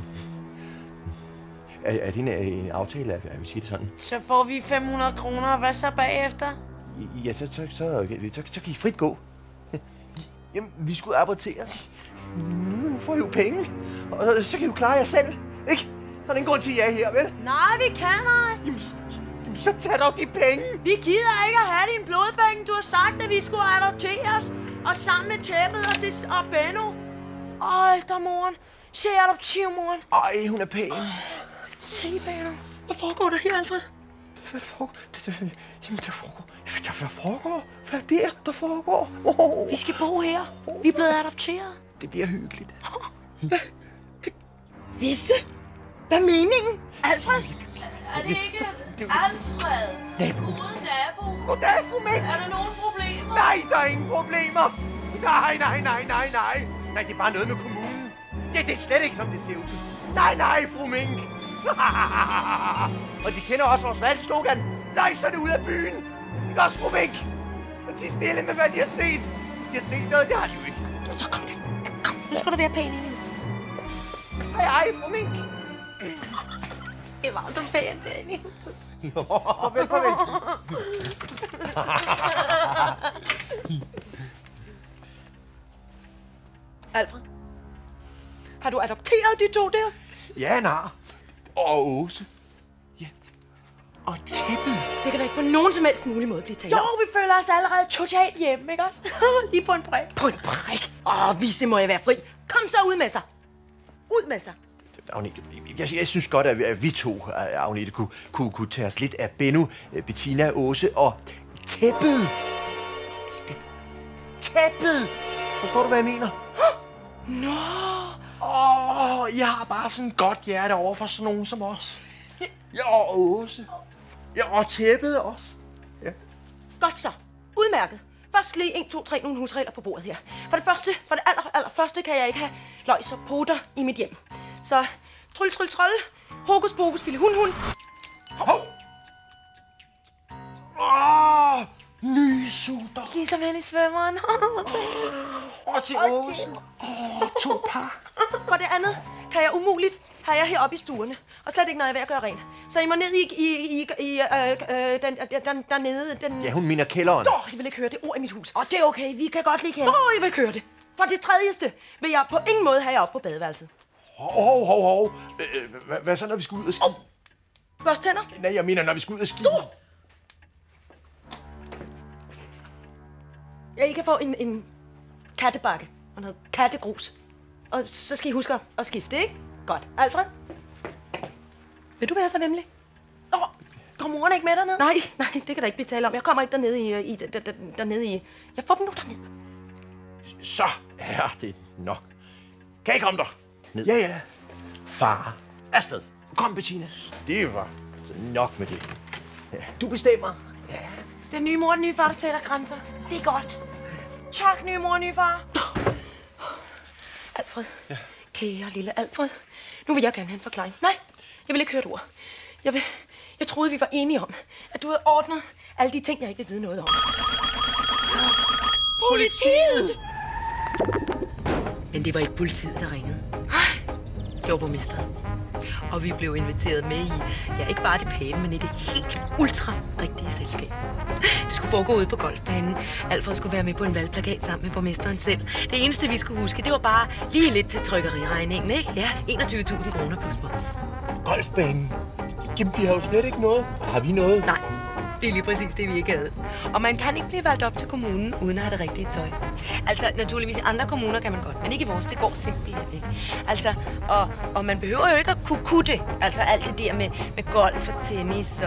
Er det en aftale, at vi siger det sådan? Så får vi 500 kroner, og hvad så bagefter? Ja, så kan I frit gå. Jamen, vi skulle abortere. Nu får I jo penge, og så kan I jo klare jer selv, ikke? Der er ingen grund til, at I er her, vel? Nej, vi kan ej. Jamen, så tag dog de penge. Vi gider ikke at have din blodpenge. Du har sagt, at vi skulle adopteres. Og sammen med tæppet og Benno. Øj, der moren. Se adoptivmoren. Ej, hun er pæn. Se, Benno. Hvad foregår der her, Alfred? Hvad foregår? Jamen, hvad foregår? Hvad er det, der foregår? Vi skal bo her. Vi er blevet adopteret. Det bliver hyggeligt. Visse? Hvad er meningen? Alfred? Er det ikke Alfred? Nabo. Gode nabo. Goddag, fru Mæk. Er der nogen problemer? Nej, der er ingen problemer. Nej. Nej, det er bare noget med kommunen. Det er slet ikke, som det ser ud. Nej, fru Mink. Og de kender også vores valgslogan. Løjserne ud af byen. Ikke også, fru Mink? Og de er stille med, hvad de har set. Hvis de har set noget, det har de jo ikke. Så kom. Kom, nu skal du være pæn i huset. Hej, fru Mink. Det var så pænt derinde i huset. Farvel. Alfred, har du adopteret de to der? Ja, nar. Og Åse. Ja. Og tæppet. Det kan da ikke på nogen som helst mulig måde blive talt. Jo, vi føler os allerede totalt hjemme, ikke også? Lige på en prik. På en prik? Visse må jeg være fri. Kom så ud med sig. Ud med sig. Agnete, jeg synes godt, at vi to, Agnete, kunne tage os lidt af Benno, Bettina, Åse og tæppet. Tæppet! Forstår du, hvad jeg mener? Nå. Jeg har bare sådan et godt hjerte over for sådan nogen som os. Ja, og Åse. Ja, og tæppet også. Ja. Godt så. Udmærket. Først lige 1, 2, 3 nogle husregler på bordet her. For det allerførste kan jeg ikke have løjs og poter i mit hjem. Så tryl, hokus pokus, fille hund. Hov! Nysutter. Ligesom hen i svømmeren. Og til Åse. 2 par. For det andet kan jeg umuligt have jer heroppe i stuerne. Og slet ikke, når jeg er ved at gøre rent. Så I må ned den... Ja, hun mener kælderen. Jeg vil ikke høre det ord i mit hus. Det er okay, vi kan godt lide kælder. Jeg vil ikke høre det. For det tredjeste vil jeg på ingen måde have jer op på badeværelset. Hov. Hvad så, når vi skal ud og ski? Børst tænder? Nej, jeg mener, når vi skal ud og ski. Ja, I kan få en kattebakke og noget kattegrus. Og så skal I huske at skifte, ikke? Godt. Alfred? Vil du være så vemmelig? Kom Kommer Urne ikke med derned? Nej, det kan der ikke blive tale om. Jeg kommer ikke dernede i... Jeg får dem nu derned. Så er det nok. Kan I komme der? Ned. Ja. Far. Afsted. Kom, Bettina. Det var nok med det. Ja. Du bestemmer. Ja. Den nye mor og den nye far, der sætter grænser. Det er godt. Tak, nye mor og nye far. Alfred. Ja. Kære lille Alfred. Nu vil jeg gerne have en forklaring. Nej, jeg vil ikke høre et ord. Jeg troede, vi var enige om, at du havde ordnet alle de ting, jeg ikke vil vide noget om. Politiet! Men det var ikke politiet, der ringede. Det var borgmesteren. Og vi blev inviteret med i, ikke bare det pæne, men i det helt ultra-rigtige selskab. Det skulle foregå ude på golfbanen. Alfred skulle være med på en valgplakat sammen med borgmesteren selv. Det eneste, vi skulle huske, det var bare lige lidt til trykkeriregningen, ikke? Ja, 21.000 kroner plus moms. Golfbanen? Jamen, vi har jo slet ikke noget. Har vi noget? Nej, det er lige præcis det, vi ikke havde. Og man kan ikke blive valgt op til kommunen, uden at have det rigtige tøj. Altså, naturligvis i andre kommuner kan man godt, men ikke i vores. Det går simpelthen ikke. Altså, og man behøver jo ikke at kunne det. Altså, alt det der med golf og tennis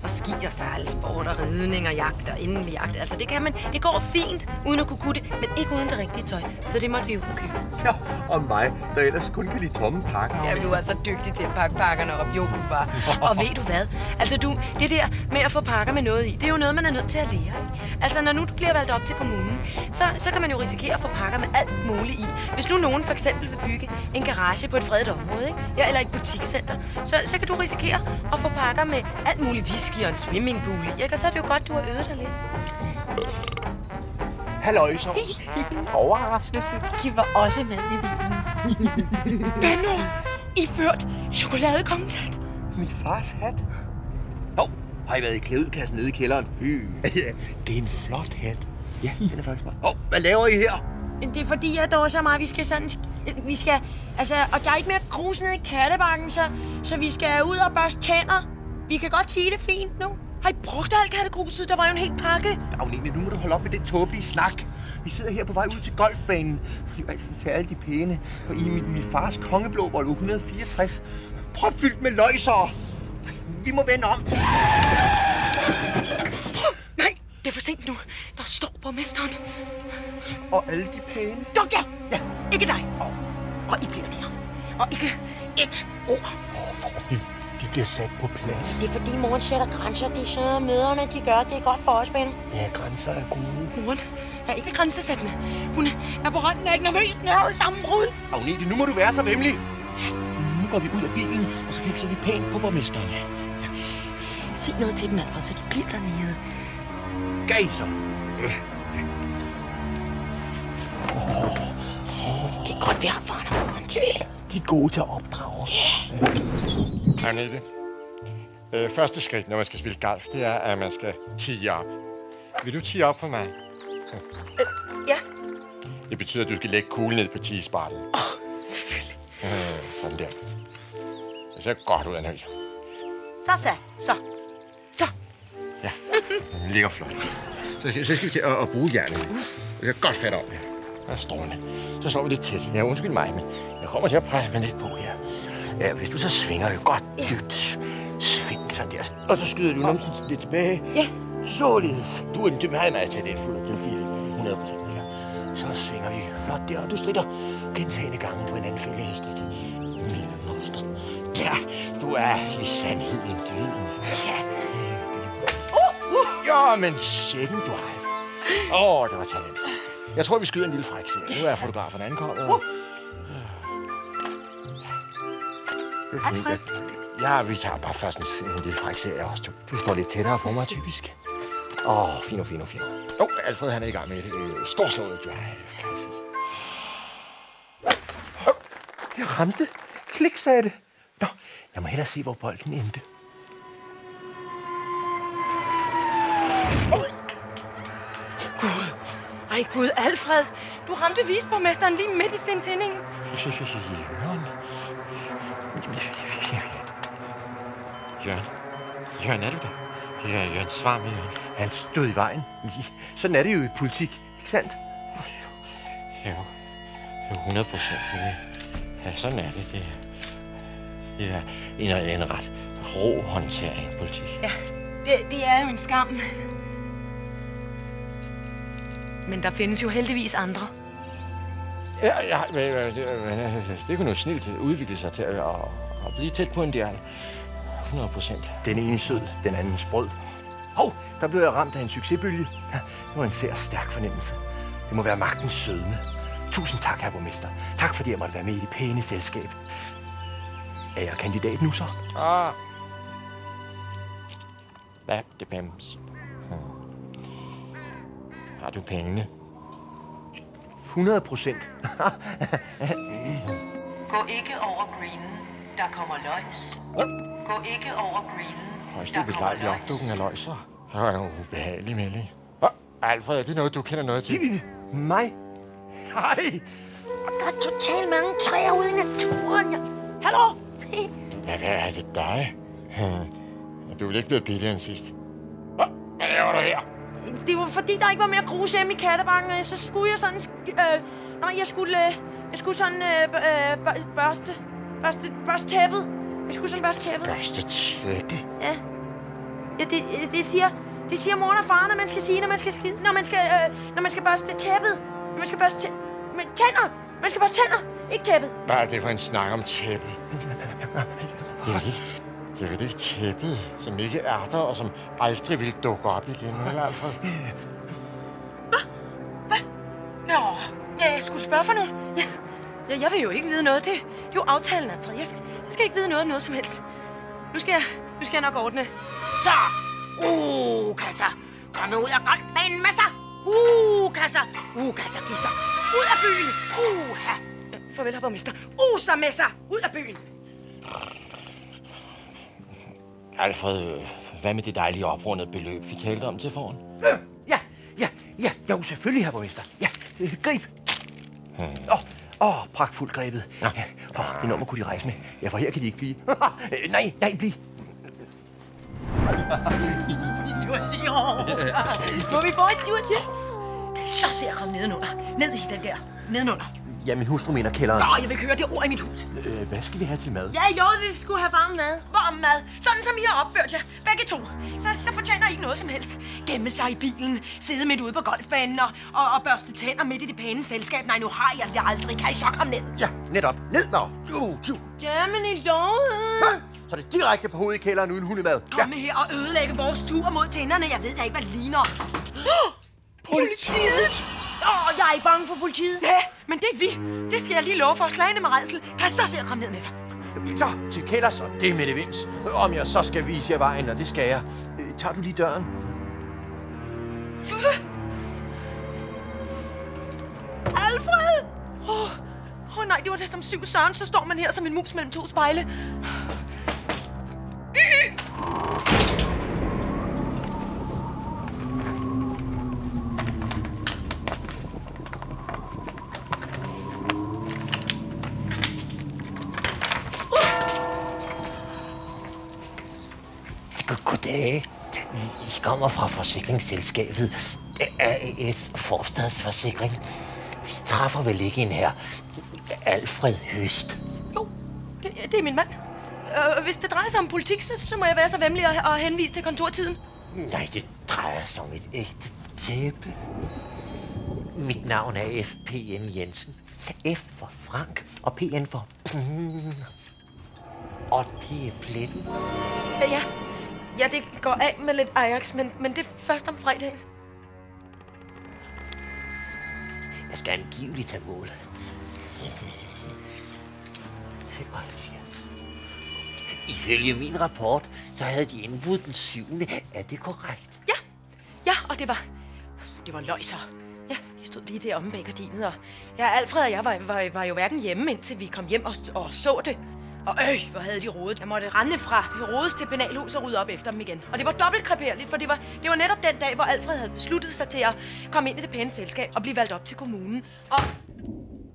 og ski og sejlsport og ridning og jagt og indelig jagt. Altså, det kan man. Det går fint, uden at kunne det, men ikke uden det rigtige tøj. Så det måtte vi jo forkøbe. Ja, og mig, der ellers kun kan lide tomme pakker. Ja, du er så dygtig til at pakke pakkerne op. Jo, du var. Og ved du hvad? Altså, det der med at få pakker med noget i, det er jo noget, man er nødt til at lære, ikke? Altså, når nu du bliver valgt op til kommunen, så kan man jo risikere at få pakker med alt muligt i. Hvis nu nogen for eksempel vil bygge en garage på et fredet område, ikke? Ja, eller et butikscenter, så kan du risikere at få pakker med alt muligt whisky og en swimmingpool i, ikke? Og så er det jo godt, du har øvet dig lidt. Halløjsovs. Overraskelse. De var også med i bilen. Benno, iført chokoladekongens hat. Min fars hat? Har I været i klædeudkassen nede i kælderen? Det er en flot hat. Ja, den er faktisk bare. Hvad laver I her? Det er fordi, jeg dåser meget. Vi skal, altså, og der er ikke mere grus nede i kattebakken, så vi skal ud og børste tænder. Vi kan godt sige det fint nu. Har I brugt alt kattegruset? Der var jo en hel pakke. Agnete, nu må du holde op med det tåbelige snak. Vi sidder her på vej ud til golfbanen. Vi vil altid tage alle de pæne. Og i min fars kongeblå Volvo 164. Propfyldt med løjsere. Vi må vende om. Nej, det er for sent nu. Der står borgmesteren. Og alle de pæne. Duk jer! Ja, ikke dig. Og I bliver der. Og ikke et ord. Vi bliver sat på plads. Det er fordi, moren sætter grænser. Det er sådan noget, møderne de gør. Det er godt for os, Benno. Ja, grænser er gode. Moren er ikke grænsesættende. Hun er på randen af et nervøst nervesammenbrud. Agnete, nu må du være så vemmelig. Nu går vi ud af bilen, og så hilser vi pænt på borgmesteren. Sig noget til dem, Alfred, så de bliver dernede. Gav så. Det er godt, vi har faren og moren. De er gode til at opdrage. Agnete, første skridt, når man skal spille golf, det er, at man skal tie op. Vil du tie op for mig? Ja. Det betyder, at du skal lægge kuglen ned på tigespartet. Selvfølgelig. Sådan der. Det ser godt ud, Anna. Så. Ja, den ligger flot. Så skal vi til at bruge jernet. Det er godt fat op her. Det er strålende. Så slår vi lidt tæt. Ja, undskyld mig, men jeg kommer til at presse mig lidt på her. Ja, hvis du så svinger det godt dybt. Sving sådan der. Og så skyder du numsen lidt tilbage. Ja. Således. Du er meget, meget talentfuld, og dygtig. 100% her. Så svinger vi flot der, og du stritter gentagende gange på en anden følgehedstrik. Ja, du er i sandhed en døden. Ja, men sikken du har. Det var talentfuldt. Jeg tror, vi skyder en lille fræk serie. Nu er fotograferne ankommet. Det er fint. Ja, vi tager bare først en lille fræk serie også. Du står lidt tættere på mig, typisk. Fino. Alfred, han er i gang med et storslået drive, kan jeg sige. Jeg ramte. Klik, sagde det. Nå, jeg må hellere se, hvor bolden endte. Gud, Alfred. Du ramte viceborgmesteren lige midt i stentændingen. Jørgen, er du der? Jørgen, svar mig, Jørgen. Han stod i vejen. Sådan er det jo i politik, ikke sandt? Jo, 100%. Ja, sådan er det. Det er en ret rå håndtering i politik. Ja, Det er jo en skam. Men der findes jo heldigvis andre. Ja, men det kunne noget snilt udvikle sig til at blive tæt på en der. 100%. Den ene sød, den anden sprød. Hov, der blev jeg ramt af en succesbølge. Ja, det var en sær stærk fornemmelse. Det må være magtens sødme. Tusind tak, herr borgmester. Tak, fordi jeg måtte være med i det pæne selskab. Er jeg kandidat nu så? Hvad det pems? Har du pengene? 100%. Gå ikke over greenen. Der kommer løjs. Gå ikke over greenen. Højst ubelejligt opdukken af løjser. Det var en ubehagelig melding. Alfred, er det noget, du kender noget til? Mig? Hej! Der er totalt mange træer ude i naturen. Hallo? Hvad er det dig? Du er vel ikke blevet billigere end sidst? Hvad laver du her? Det var fordi, der ikke var mere grus hjemme i Kattebakken, og så skulle jeg sådan... jeg skulle sådan børste tæppet. Jeg skulle sådan børste tæppet. Børste tæppe? Ja. Ja, det siger mor og far, når man skal sige, når man skal børste tæppet. Når man skal børste tænder. Man skal børste tænder, ikke tæppet. Hvad er det for en snak om tæppe? Det er vel ikke tæppet, som ikke er der, og som aldrig vil dukke op igen, eller Alfred? Hvad? Nå, ja, jeg skulle spørge for noget. Ja, jeg vil jo ikke vide noget. Det er jo aftalen, Alfred. Jeg skal ikke vide noget om noget som helst. Nu skal jeg nok ordne. Så! Kasser! Kom ud af golfbanen med sig! Kasser! Kasser, gisser! Ud af byen! Farvel, herr borgmester. Så med sig! Ud af byen! Alfred, hvad med det dejlige oprundede beløb, vi talte om til foran? Jo, selvfølgelig, herr borgmester. Ja, grib! Pragtfuldt grebet. Ja. Det nummer kunne de rejse med. Ja, for her kan de ikke blive. Nej, bliv. Du er sjov. Må vi få en tur til? Så ser jeg komme nedenunder. Ned i den der. Nedenunder. Ja, min hustru mener kælderen. Jeg vil køre det ord i mit hus. Hvad skal vi have til mad? Ja, vi skulle have varm mad. Varm mad. Sådan som I har opført jer. Begge to. Så fortjener I ikke noget som helst. Gemme sig i bilen. Sidde midt ude på golfbanen og børste tænder midt i det pæne selskab. Nej, nu har jeg det aldrig. Kan I så komme ned? Ja, netop. Ned nå. Jamen, I lovede. Så er det direkte på hovedet i kælderen uden hundemad. Kom her og ødelægge vores tur mod tænderne. Jeg ved da ikke, hvad det ligner. Politiet! Jeg er ikke bange for politiet. Ja, men det er vi. Det skal jeg lige love for. Slagende med rædsel. Kan så se at komme ned med sig. Så til kælders, og det med det vins. Om jeg så skal vise jer vejen, og det skal jeg. Tager du lige døren? Alfred! Nej, det var det som syv søren. Så står man her som en mus mellem to spejle. Goddag. Vi kommer fra forsikringsselskabet AS Forstadsforsikring. Vi træffer vel ikke en her Alfred Høst? Jo, det er min mand. Hvis det drejer sig om politik, så må jeg være så venlig at henvise til kontortiden. Nej, det drejer sig om et ægte tæppe. Mit navn er F.P.N. Jensen. F for Frank og P.N. for... Og det er pletten. Ja, det går af med lidt Ajax, men det er først om fredagen. Jeg skal angiveligt tage mål. 75. Ifølge min rapport, så havde de indbrud den 7. Er det korrekt? Ja, og det var løjser. Ja, de stod lige der omme bag gardinet, og Alfred og jeg var jo hverken hjemme, indtil vi kom hjem og så det. Og hvor havde de rodet. Jeg måtte rende fra Herodes til penalhus og rydde op efter dem igen. Og det var dobbelt kreperligt, for det var netop den dag, hvor Alfred havde besluttet sig til at komme ind i det pæne selskab og blive valgt op til kommunen. Og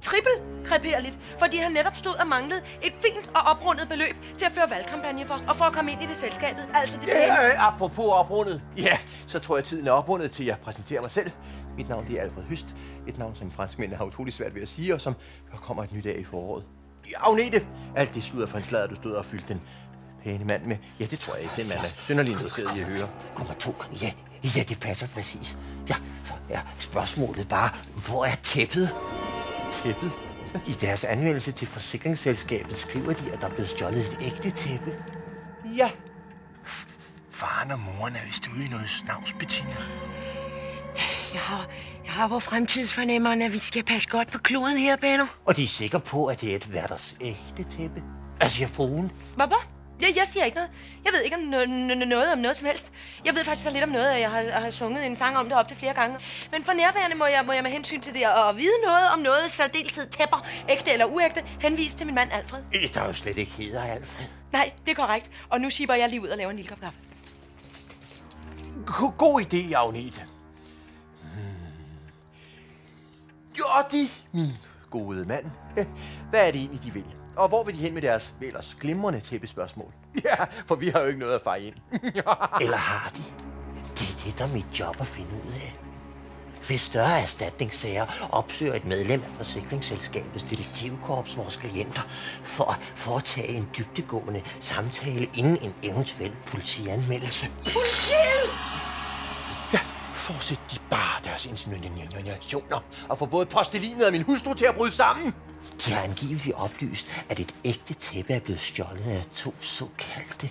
trippel kreperligt, fordi han netop stod og manglede et fint og oprundet beløb til at føre valgkampagne for, og for at komme ind i det selskabet. Altså det pæne... Apropos oprundet. Ja, så tror jeg, tiden er oprundet til at præsentere mig selv. Mit navn det er Alfred Høst. Et navn, som franskmændene har utrolig svært ved at sige, og som kommer et nyt af i foråret. Agnete! Alt det sludder for en slader, du stod og fyldte den pæne mand med... Ja, det tror jeg ikke. Den mand er synderlig interesseret i at høre. Nummer 2. Ja, det passer præcis. Ja, spørgsmålet bare, hvor er tæppet? Tæppet? I deres anmeldelse til forsikringsselskabet skriver de, at der er blevet stjålet et ægte tæppe. Ja. Faren og moren er vist ude i noget snavs, Bettina. Jeg har på fremtidsfornemmeren, at vi skal passe godt på kluden her, Benno. Og de er sikre på, at det er et hverdags ægte tæppe. Altså, siger fruen. Hvorfor? Jeg siger ikke noget. Jeg ved ikke om noget om noget som helst. Jeg ved faktisk så lidt om noget, at jeg har sunget en sang om det op til flere gange. Men for nærværende må jeg med hensyn til det at vide noget om noget, særdeleshed tæpper, ægte eller uægte, henvise til min mand Alfred. Der er jo slet ikke hedder Alfred. Nej, det er korrekt. Og nu shipper jeg lige ud og laver en lille kop kaffe. God idé, Agnete. Jordi, min gode mand. Hvad er det egentlig, de vil? Og hvor vil de hen med deres ellers glimrende tæppespørgsmål? Ja, for vi har jo ikke noget at feje ind. Eller har de? Det er det, der er mit job at finde ud af. Hvis større erstatningssager opsøger et medlem af forsikringsselskabets detektivkorps vores klienter for at foretage en dybdegående samtale inden en eventuel politianmeldelse. Politiet! Ja, fortsæt de bare deres insinuationer og få både postelinet og min hustru til at bryde sammen. De har angiveligt oplyst, at et ægte tæppe er blevet stjålet af 2 såkaldte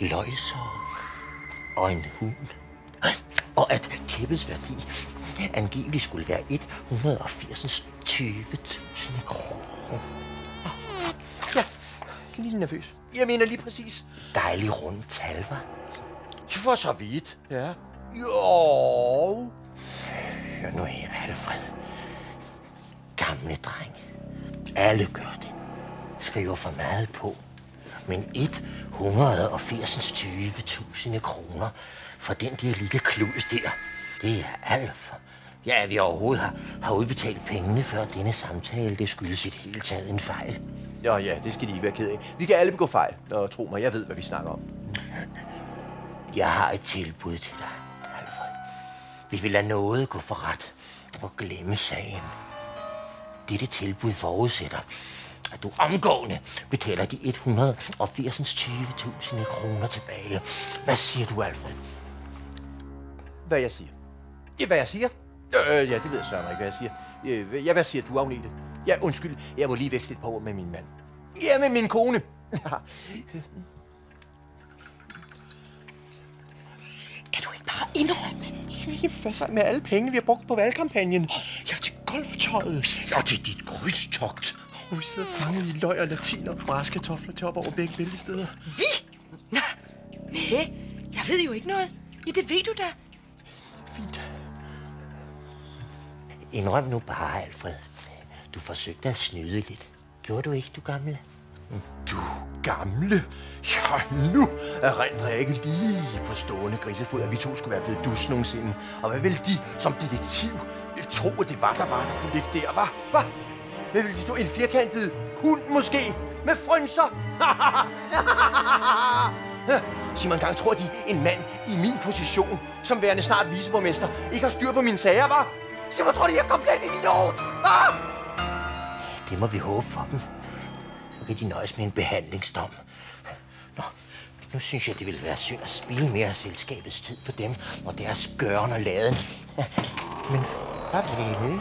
løjser og en hund. Og at tæppets værdi angiveligt skulle være 180.000 kroner. Ja, lige nervøs. Jeg mener lige præcis. Dejlig rundt tal, hva'? For så vidt, ja. Jo. Hør nu her, Alfred. Gamle dreng. Alle gør det. Skriver for meget på. Men 180.000 kroner for den der lille klud der, det er alt for. Ja, vi overhovedet har udbetalt pengene før denne samtale. Det skyldes i det hele taget en fejl. Ja, det skal de ikke være ked af. Vi kan alle begå fejl, og tro mig, jeg ved, hvad vi snakker om. Jeg har et tilbud til dig, Alfred. Vi vil lade noget gå for ret og glemme sagen. Dette tilbud forudsætter, at du omgående betaler de 180.000 kroner tilbage. Hvad siger du, Alfred? Hvad jeg siger? Ja, hvad jeg siger? Ja, det ved jeg sørme ikke, hvad jeg siger. Ja, hvad siger du, Agnete? Ja, undskyld, jeg må lige vækste et par ord med min mand. Ja, med min kone. Kan du ikke bare indrømme? Hvad så med alle pengene, vi har brugt på valgkampagnen? Ja, til golftøjet. Og til dit krydstogt. Vi sidder fanget i løg og latin og braskartofler til op over begge bæltesteder. Vi? Nej, jeg ved jo ikke noget. Ja, det ved du da. Fint. Indrøm nu bare, Alfred. Du forsøgte at snyde lidt. Gjorde du ikke, du gamle? Du gamle? Ja, nu erindrer jeg ikke lige på stående grisefod, at vi to skulle være blevet dus nogensinde. Og hvad ville de som detektiv tro, at det var, der kunne ligge der, hva'? Hvad ville de stå? En firkantet hund måske? Med frynser? Sig mig engang, tror de, en mand i min position, som værende snart viceborgmester, ikke har styr på mine sager, hva'? Sig mig, tror de, jeg er komplet idiot, hva'? Det må vi håbe for dem. Så kan de nøjes med en behandlingsdom. Nå, nu synes jeg, det ville være synd at spilde mere af selskabets tid på dem og deres gøren og laden. Men farvel.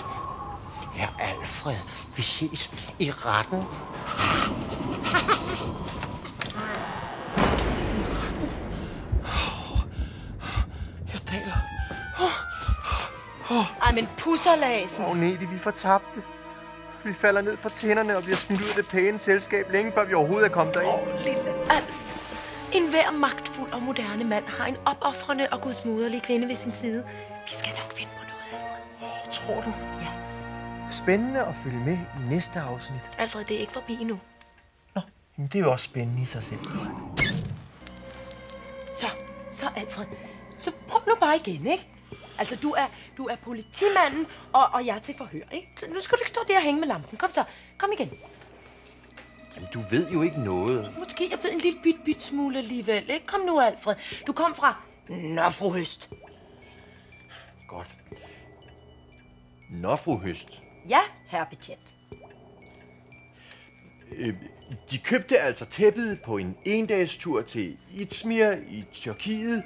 Ja, Alfred, vi ses i retten. Jeg taler. Ej, men pusserlasen. Agnete, vi fortabte. Vi falder ned fra tænderne og bliver smidt ud af det pæne selskab, længe før vi overhovedet er kommet derind. Lille Alf. En hver magtfuld og moderne mand har en opoffrende og gudsmoderlig kvinde ved sin side. Vi skal nok finde på noget, Alfred. Tror du? Ja. Spændende at følge med i næste afsnit. Alfred, det er ikke forbi endnu. Nå, men det er jo også spændende i sig selv. Så Alfred. Så prøv nu bare igen, ikke? Altså, du er politimanden, og jeg er til forhør, ikke? Så nu skal du ikke stå der og hænge med lampen. Kom så. Kom igen. Jamen, du ved jo ikke noget. Måske jeg ved en lille byt smule alligevel, ikke? Kom nu, Alfred. Du kom fra... Nå, fru Høst. Godt. Nå, fru Høst. Ja, herre betjent. De købte altså tæppet på en endagstur til Izmir i Tyrkiet,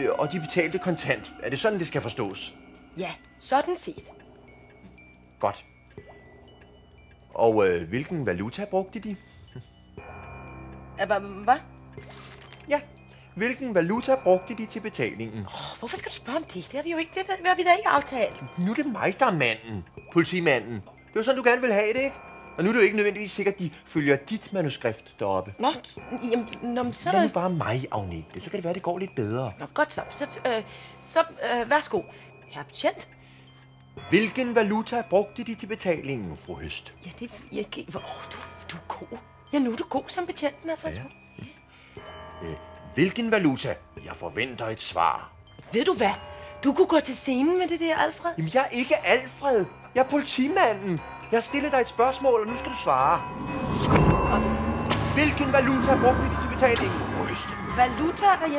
og de betalte kontant. Er det sådan, det skal forstås? Ja, sådan set. Godt. Og hvilken valuta brugte de? Hvad? Ja, hvilken valuta brugte de til betalingen? Hvorfor skal du spørge om det? Det har vi jo ikke, det har vi da ikke aftalt. Nu er det mig, der er manden. Politimanden. Det er jo sådan, du gerne vil have det, ikke? Og nu er det jo ikke nødvendigvis sikkert, at de følger dit manuskript deroppe. Nå, så... Lad nu bare mig, Agnete. Så kan det være, det går lidt bedre. Nå, godt så. Værsgo. Herre betjent. Hvilken valuta brugte de til betalingen, fru Høst? Ja, det... Du er god. Ja, nu er du god som betjenten, Alfred. Ja. Hvilken valuta? Jeg forventer et svar. Ved du hvad? Du kunne gå til scenen med det der, Alfred. Jamen, jeg er ikke Alfred. Jeg er politimanden. Jeg har stillet dig et spørgsmål, og nu skal du svare. Hvilken valuta brugte de til betalingen, fru Høst? Valuta? Hvad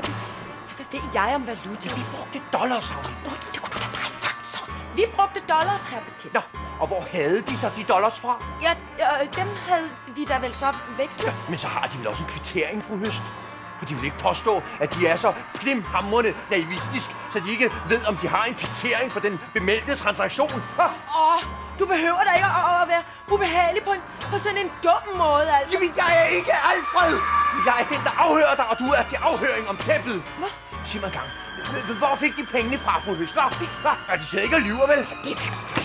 ved jeg om valuta? Vi brugte dollars. Nå, det kunne du da bare have sagt så. Vi brugte dollars, herre betjent. Nå, og hvor havde de så de dollars fra? Ja, dem havde vi da vel så vekslet. Ja, men så har de vel også en kvittering, fru Høst? For de vil ikke påstå, at de er så plimhamrende naivistisk, så de ikke ved, om de har en kvittering for den bemeldte transaktion. Du behøver da ikke at være ubehagelig på sådan en dum måde, altså. Jamen, jeg er ikke Alfred! Jeg er den, der afhører dig, og du er til afhøring om tæppet. Hvad? Sig mig engang. Hvor fik de pengene fra, fru Høst? Ja, de sidder ikke og lyver, vel?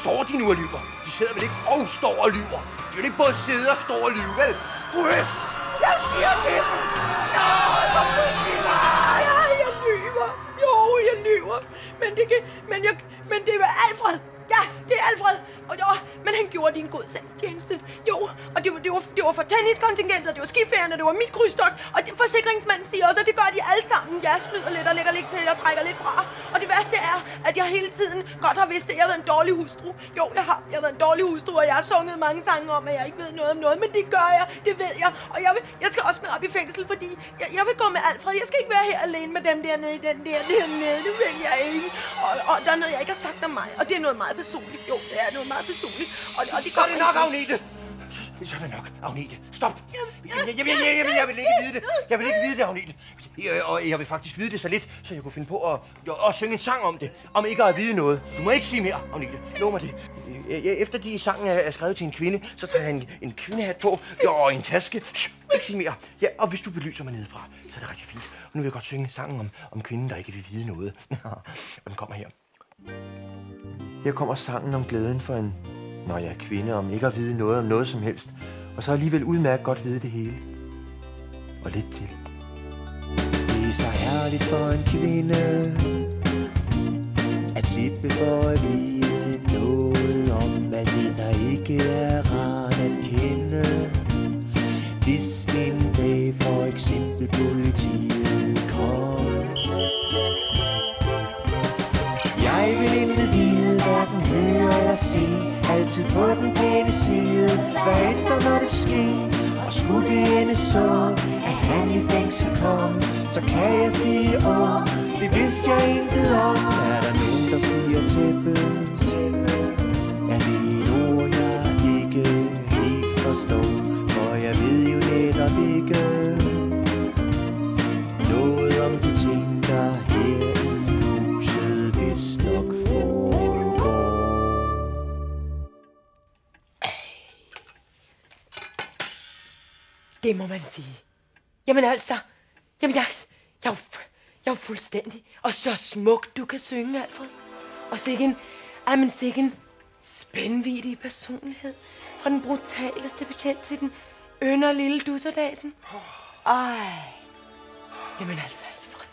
Står de nu og lyver? De sidder vel ikke og står og lyver? De vil ikke både sidde og stå og lyve, vel? Fru Høst! Jeg siger til dem! Så pludselig mig! Ja, jeg lyver. Jo, jeg lyver. Men det var Alfred. Ja, det er Alfred. Men han gjorde din god sagstjeneste. Jo, og det var for tenniskontingentet, det var skiferien, det var mit krydstok. Og forsikringsmanden siger også, at det gør de alle sammen. Jeg snyder lidt og lægger lidt til og trækker lidt fra. Og det værste er, at jeg hele tiden godt har vidst, at jeg har været en dårlig hustru. Jo, jeg har været en dårlig hustru, og jeg har sunget mange sange om, at jeg ikke ved noget om noget. Men det gør jeg, det ved jeg. Og jeg skal også med op i fængsel, fordi jeg vil gå med Alfred. Jeg skal ikke være her alene med dem dernede i den dernede. Det vil jeg ikke. Og der er noget, jeg ikke har sagt om mig. Og det er noget meget personligt. Jo, det er noget meget personligt. Og det så er det nok, Agnete! Så er det nok, Agnete. Stop! Jeg vil ikke vide det. Jeg vil ikke vide det, Agnete. Og jeg vil faktisk vide det så lidt, så jeg kunne finde på at synge en sang om det. Om ikke at vide noget. Du må ikke sige mere, Agnete. Lov mig det. Efter de sangen er skrevet til en kvinde, så tager jeg en kvindehat på og en taske. Ikke sige mere. Ja, og hvis du belyser mig nedefra, så er det rigtig fint. Og nu vil jeg godt synge sangen om kvinden, der ikke vil vide noget. Og den kommer her. Her kommer sangen om glæden for en kvinde, om ikke at vide noget om noget som helst, og så alligevel udmærket godt vide det hele. Og lidt til. Det er så herligt for en kvinde at slippe for at vide noget om alt det, der ikke er rart at kende. Hvis en dag for eksempel politiet kom. Jeg vil intet vide, hverken høre eller se, altid på den pæne side, hvad end der måtte ske. Og skulle det ende så, at han i fængsel kom, så kan jeg sige, det vidste jeg intet om. Er der nogen, der siger tæppe? Er det et ord, jeg ikke helt forstår? For jeg ved jo netop ikke noget om de ting, der her i huset vist nok foregår. Det må man sige. Jamen altså, jeg er jo fuldstændig. Og så smukt du kan synge, Alfred. Og sikke en spændvidig personlighed. Fra den brutaleste betjent til den lille dusserdasen. Jamen altså, Alfred.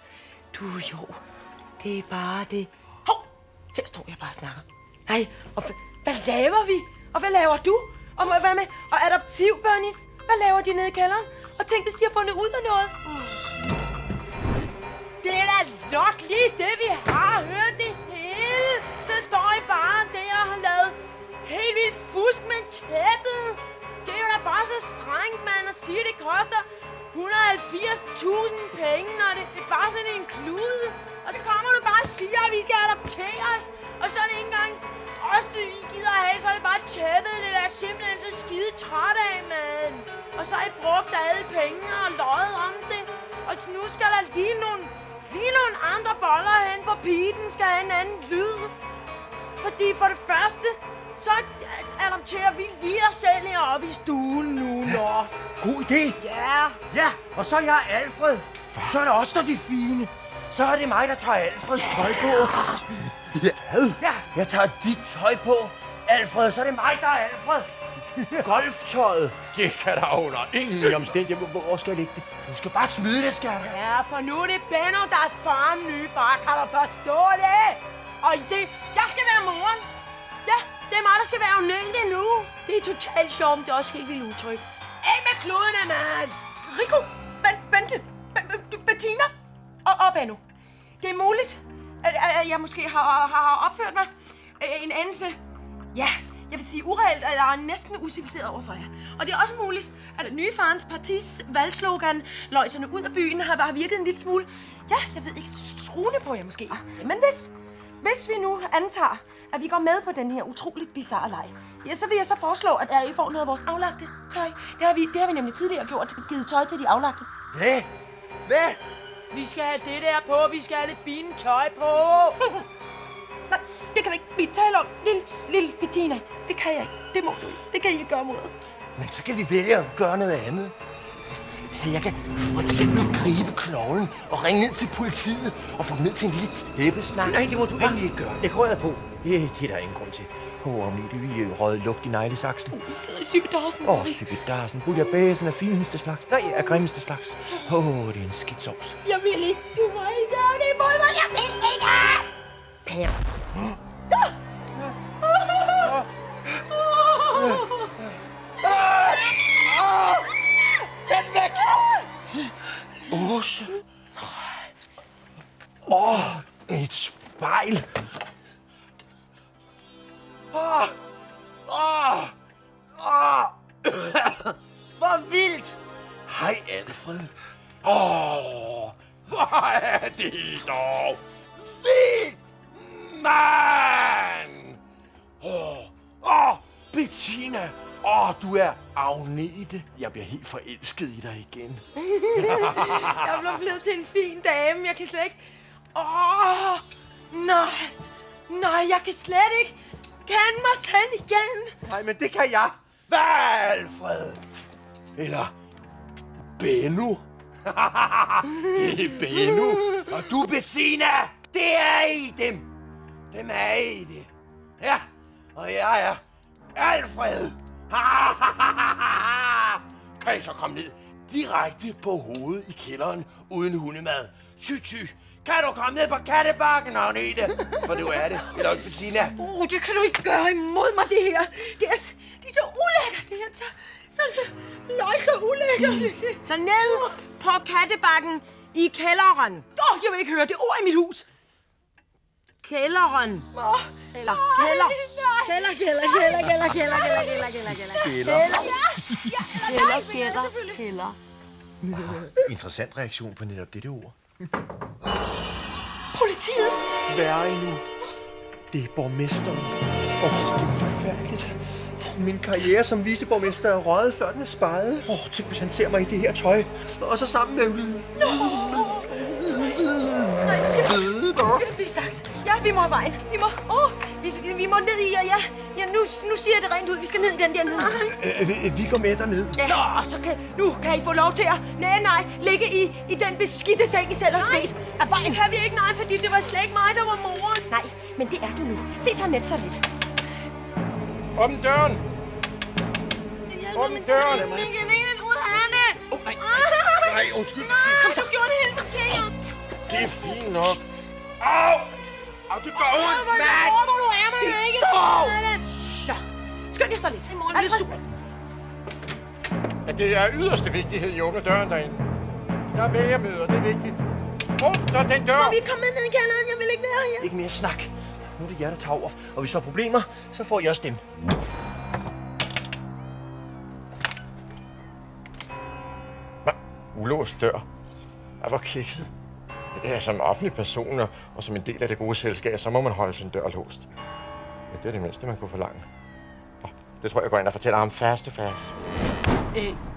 Det er bare det. Hov! Her står jeg bare og snakker. Nej, og hvad laver vi? Og hvad laver du? Og hvad med og adoptivbørnis? Hvad laver de nede i kælderen? Og tænk, hvis de har fundet ud af noget. Det er da nok lige det, vi har hørt det hele. Så står I bare der og har lavet helt vildt fusk med tæppet. Det er jo da bare så strengt, mand, at sige, at det koster 170.000 penge, når det er bare sådan en klude. Og så kommer du bare og siger, at vi skal adopteres. Og så er det ikke engang os, det I gider at have, så er det bare tæppet. Det er simpelthen så skide træt af, mand. Og så har I brugt alle pengene og løjet om det. Og nu skal der lige nogle andre boller hen på pigen, skal have en anden lyd. Fordi for det første, så adopterer vi lige os selv heroppe i stuen nu, når. God idé. Ja. Ja, og så er jeg Alfred. Så er det også der de fine. Så er det mig, der tager Alfreds tøj på. Hvad? Ja, jeg tager dit tøj på, Alfred. Så er det mig, der er Alfred. Golftøjet. Det kan der under ingen omstændighed. Hvor skal jeg lægge det? Du skal bare smide det, skal jeg. Ja, for nu er det Benno, der er faren nye far. Kan du forstå det? Og jeg skal være moren. Ja, det er mig, der skal være unægtig nu. Det er totalt sjovt, det er også helt vildt udtryk. Af med klodene, mand! Rico, Bente, Bettina og Benno. Det er muligt, at jeg måske har opført mig en anelse, ja, jeg vil sige ureelt, eller næsten uciviliseret overfor jer. Og det er også muligt, at det nye farens partis valgslogan, løjserne ud af byen, har virket en lille smule, ja, jeg ved ikke, truende på jer måske. Men hvis vi nu antager, at vi går med på den her utroligt bizarre leg, ja, så vil jeg så foreslå, at I får noget af vores aflagte tøj. Det har vi nemlig tidligere gjort, givet tøj til de aflagte. Hvad? Vi skal have det der på, vi skal have det fine tøj på. Nej, det kan vi ikke tale om, lille Bettina. Det kan jeg ikke. Det må du. Det kan I ikke gøre mod os. Men så kan vi vælge at gøre noget andet. Jeg kan for eksempel gribe knoglen og ringe ned til politiet og få dem ned til en lille tæppesnak. Nej, det må du egentlig ikke gøre. Læg røret på. Det er der ingen grund til. Agnete, vi er røget lugt i neglesaksen. Vi sidder i sygedarsen. Sygedarsen. Bouillabaisen er fineste slags. Nej, er grimmeste slags. Det er en skidt sovs. Jeg vil ikke. Du må ikke gøre det imod mig. Jeg vil ikke. Per. Den væk! Åse. Et spejl. Hvor vildt! Hej, Alfred. Hvor er det dog vildt, mand! Bettina. Du er Agnete. Jeg bliver helt forelsket i dig igen. Jeg blev blevet til en fin dame. Jeg kan slet ikke... Nej, jeg kan slet ikke kende mig selv igen. Nej, men det kan jeg. Hvad, Alfred? Eller Benno? Det er Benno. Og du, Bettina, det er I dem. Dem er I det. Ja, og jeg er Alfred. Kan I så komme ned direkte på hovedet i kælderen uden hundemad? Ty. Kan du komme ned på Kattebakken, Agnete? For du er det. Eller også, Bettina. Det kan du ikke gøre imod mig, det her. Det er så ulækkert, det her. Så ulækkert. Så ned på Kattebakken i kælderen. Jeg vil ikke høre det ord i mit hus. Kælderen. Eller kælder. Kælder. Interessant reaktion på netop dette ord. Politiet. Værre endnu. Det er borgmesteren. Det er forfærdeligt. Min karriere som viceborgmester er røget, før den er sparet. Tænk, hvis han ser mig i det her tøj. Og så sammen med... Skal det blive sagt? Ja, vi må have vejen. Vi må ned i, og ja, nu siger jeg det rent ud. Vi skal ned i den der ned. Vi går med derned. Ja. Så nu kan I få lov til at ligge i den beskidte seng, I selv har svedt. Af vejen kan vi ikke, fordi det var slet ikke mig, der var moren. Nej, men det er du nu. Se så net så lidt. Åbn døren! Åbn døren! Ud af det! Nej, undskyld. Kom, så gjorde det hele fortjent. Det er fint nok. Au, det gør ondt, mand! Du er mig ikke. Så, skynd jer så lidt. At det er yderste vigtighed, I åbner døren derinde. Der er vælgermøder, det er vigtigt. Så den dør! Må vi komme ned i kælderen? Jeg vil ikke være her. Ikke mere snak. Nu er det jer, der tager over. Og hvis der er problemer, så får I også dem. Ulåst dør. Hvor kikset. Ja, som offentlig person og som en del af det gode selskab, så må man holde sin dør låst. Ja, det er det mindste, man kunne forlange. Det tror jeg går ind og fortæller ham fast.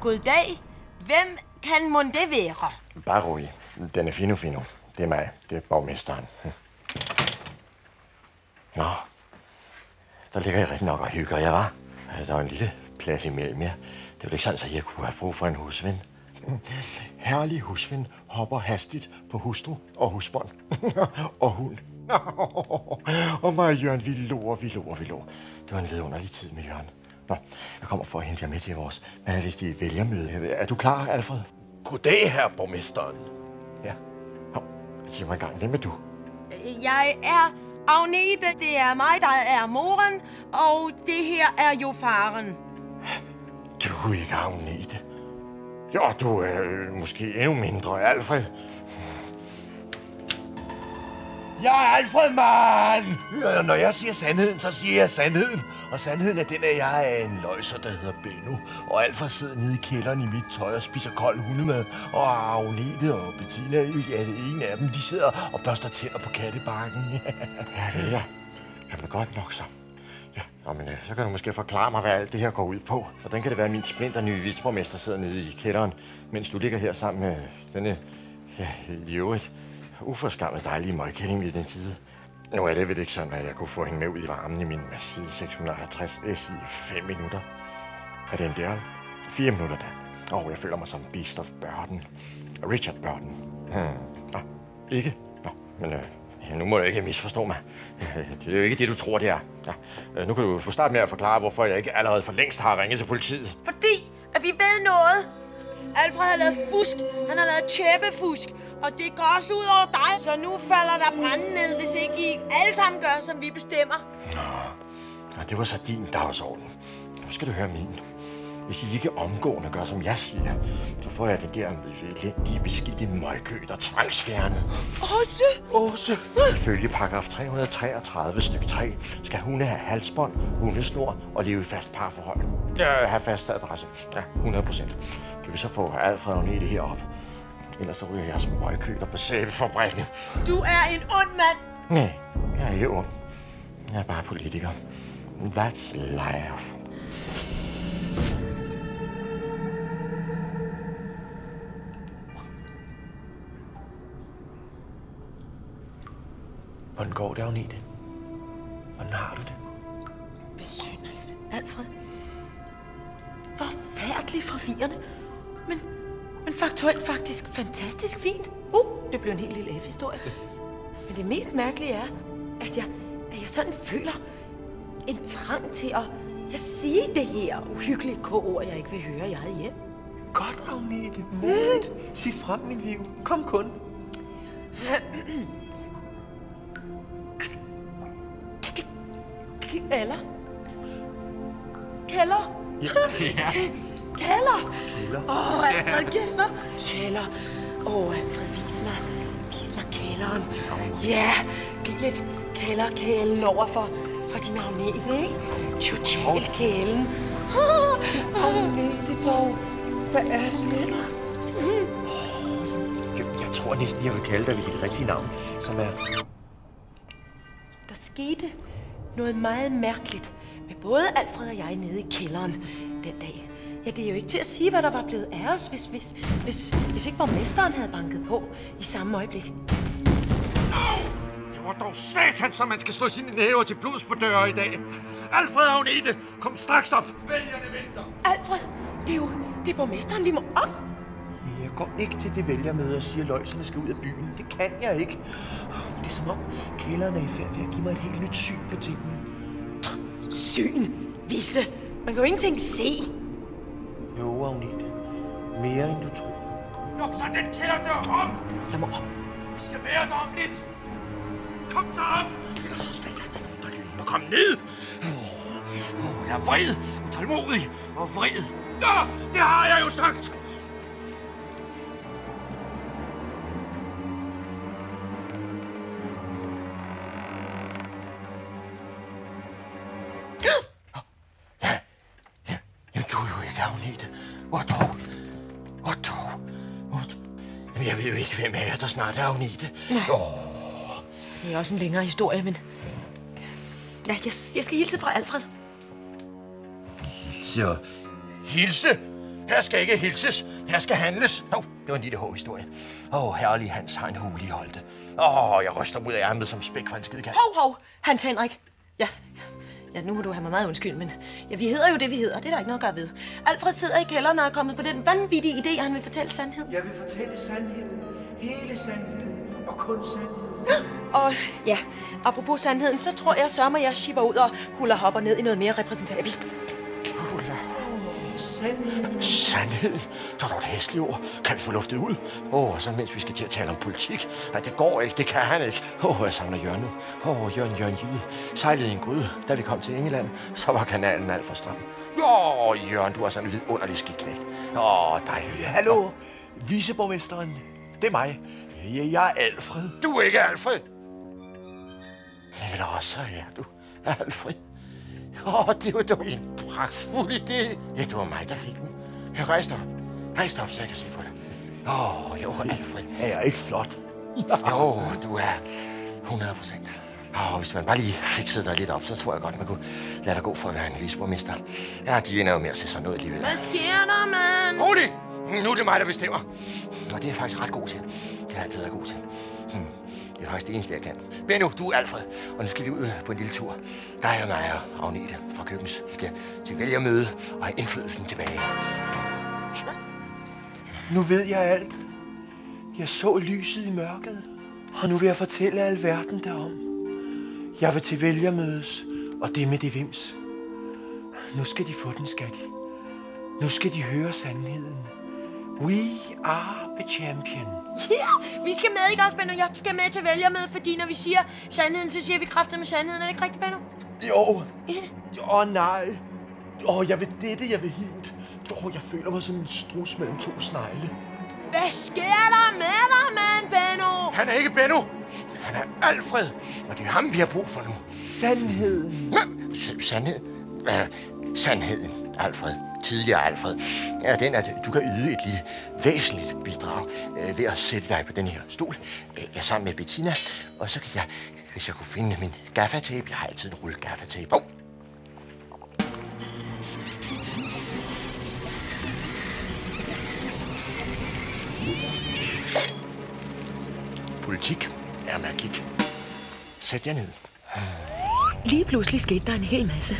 Goddag. Hvem kan mon det være? Bare rolig. Den er fino. Det er mig. Det er borgmesteren. Nå, der ligger jeg rigtig nok og hygger jeg, var. Der var en lille plads imellem jer. Det var ikke sådan, at jeg kunne have brug for en husven. Herlig husven hopper hastigt på hustru og husbånd og hund. Og mig og Jørgen, vi lå. Det var en vidunderlig tid med Jørgen. Nå, jeg kommer for at hente jer med til vores meget vigtige vælgermøde. Er du klar, Alfred? Goddag, herre borgmesteren. Ja. Nå, sig mig engang, hvem er du? Jeg er Agnete. Det er mig, der er moren, og det her er jo faren. Du er ikke Agnete. Jo, du er måske endnu mindre, Alfred. Jeg er Alfred, mand! Ja, når jeg siger sandheden, så siger jeg sandheden. Og sandheden er den, at jeg er en løjser, der hedder Benno. Og Alfred sidder nede i kælderen i mit tøj og spiser kold hundemad. Og Agnete og Bettina, ja, en af dem, de sidder og børster tænder på kattebakken. Ja, vel ja. Jamen godt nok så. Ja, men så kan du måske forklare mig, hvad alt det her går ud på. Hvordan kan det være, at min splinter nye viceborgmester sidder nede i kælderen, mens du ligger her sammen med denne, ja, i øvrigt, uforskammet dejlige møgkælling ved den tid. Nu er det vel ikke sådan, at jeg kunne få hende med ud i varmen i min Mercedes 650 S i 5 minutter. Er det en der? 4 minutter da. Jeg føler mig som Beast of Burden. Richard Burden. Nå, ikke? Nå, men nu må du ikke misforstå mig. Det er jo ikke det, du tror, det er. Ja. Nu kan du få starte med at forklare, hvorfor jeg ikke allerede for længst har ringet til politiet. Fordi at vi ved noget. Alfred har lavet fusk. Han har lavet tæppefusk. Og det går også ud over dig, så nu falder der branden ned, hvis ikke I alle sammen gør, som vi bestemmer. Nå, det var så din dagsorden. Nu skal du høre min. Hvis I ikke omgående gør, som jeg siger, så får jeg det der elendige beskidte møgkø, der tvangsfjernet. Åse! Ifølge paragraf 333 stykke 3 skal hunde have halsbånd, hundesnor og leve i fast parforhold. Have fast adresse. Ja, 100%. Kan vi så få Alfred og Agnete herop? Ellers så ryger jeres møgkøler på sæbefabrikken. Du er en ond mand. Nej, jeg er ikke ond. Jeg er bare politiker. That's life. Hvordan går det, Agnete? Hvordan har du det? Besynderligt, Alfred. Forfærdeligt forvirrende. Men faktuelt faktisk fantastisk fint. Det blev en helt lille F-historie. Men det mest mærkelige er, at jeg sådan føler en trang til at sige det her uhyggelige k-ord, jeg ikke vil høre i eget hjem. Godt, Agnete. Modigt. Sig frem, min liv. Kom kun. Kælder. Kælder. Ja. Kælder. Alfred, kælder. Kælder. Alfred, vis mig kælderen. Ja, giv lidt kælderkælen over for din Agnete, ikke? Total kælen. Agnete, dog. Hvad er det med dig? Jeg tror næsten, jeg vil kalde dig ved dit rigtige navn, som er... Der skete noget meget mærkeligt med både Alfred og jeg nede i kælderen den dag. Ja, det er jo ikke til at sige, hvad der var blevet af os, hvis ikke borgmesteren havde banket på i samme øjeblik. Det var dog satan, som man skal slå sine næver til blods på døre i dag. Alfred og Agnete, kom straks op. Vælgerne venter. Alfred, det er borgmesteren, vi må op. Jeg går ikke til det vælgermøde og siger, at løjserne skal ud af byen. Det kan jeg ikke. Det er som om kælderen er i færd ved at give mig et helt nyt syn på tingene. Syn? Visse. Man kan jo ingenting se. Jo, Agnete. Mere end du tror. Luk så den kælderdør op! Jeg må op. Vi skal være der om lidt. Kom så op! Ellers så skal jeg have nogen, der lyder. Kom ned! Jeg er vred, tålmodig og vred. Nå, det har jeg jo sagt! Jamen, du er jo ikke Agnete. Jeg ved jo ikke, hvem af jer, der snart er Agnete. Det er også en længere historie, men... Ja, jeg skal hilse fra Alfred. Så hilse? Her skal ikke hilses. Her skal handles. Det var en lille H-historie. Herlig Hans har en hule i Holte. Jeg ryster ud af ærmet som spæk fra en skidekat. Hov, Hans Henrik. Ja, nu må du have mig meget undskyld, men vi hedder jo det, vi hedder. Det er der ikke noget at gøre ved. Alfred sidder i kælderen og er kommet på den vanvittige idé, han vil fortælle sandheden. Jeg vil fortælle sandheden. Hele sandheden. Og kun sandheden. Og ja, apropos sandheden, så tror jeg sørger mig, jeg shipper ud og huller hopper ned i noget mere repræsentabelt. Sandheden? Der er et hæsligt ord. Kan vi få luftet ud? Og så mens vi skal til at tale om politik. Nej, det går ikke. Det kan han ikke. Jeg savner Jørgen nu. Jørgen Jyde. Sejlede i en gryde. Da vi kom til England, så var kanalen alt for stram. Jørgen, du er sådan en vidunderlig skidknægt. Dejligt. Hallo, viceborgmesteren. Det er mig. Jeg er Alfred. Du er ikke Alfred. Eller også er du Alfred. Det var dog en pragtfuld idé. Ja, det var mig, der fik den. Rejs op, så jeg kan se på dig. Alfred. Er jeg ikke flot? Du er 100%. Hvis man bare lige fiksede dig lidt op, så tror jeg godt, man kunne lade dig gå for at være en viceborgmester. Ja, de ender jo med at se sådan noget alligevel. Hvad sker der, mand? Rolig! Nu er det mig, der bestemmer. Og det er jeg faktisk ret god til. Det har jeg altid været god til. Det er faktisk det eneste, jeg kan. Benno, du er Alfred, og nu skal vi ud på en lille tur. Dig og mig og Agnete fra Købens skal til vælgermøde og have indflydelsen tilbage. Nu ved jeg alt. Jeg så lyset i mørket, og nu vil jeg fortælle alverden derom. Jeg vil til vælgermødes, og det med det vims. Nu skal de få den, skal de. Nu skal de høre sandheden. We are the champion. Vi skal med, ikke også, Benno? Jeg skal med til vælgermøde, fordi når vi siger sandheden, så siger vi kraftet med sandheden. Er det ikke rigtigt, Benno? Jo. Nej. Jeg vil dette, jeg vil hint. Jeg føler mig som en strus mellem to snegle. Hvad sker der med dig, mand, Benno? Han er ikke Benno. Han er Alfred, og det er ham, vi har brug for nu. Sandheden. Sandheden, Alfred. Tidligere Alfred. Ja, den at du kan yde et lille væsentligt bidrag ved at sætte dig på den her stol. Sammen med Bettina. Og så kan jeg, hvis jeg kunne finde min gaffatape. Jeg har altid en rulle gaffatape. Politik er magik. Sæt jer ned. Lige pludselig skete der en hel masse.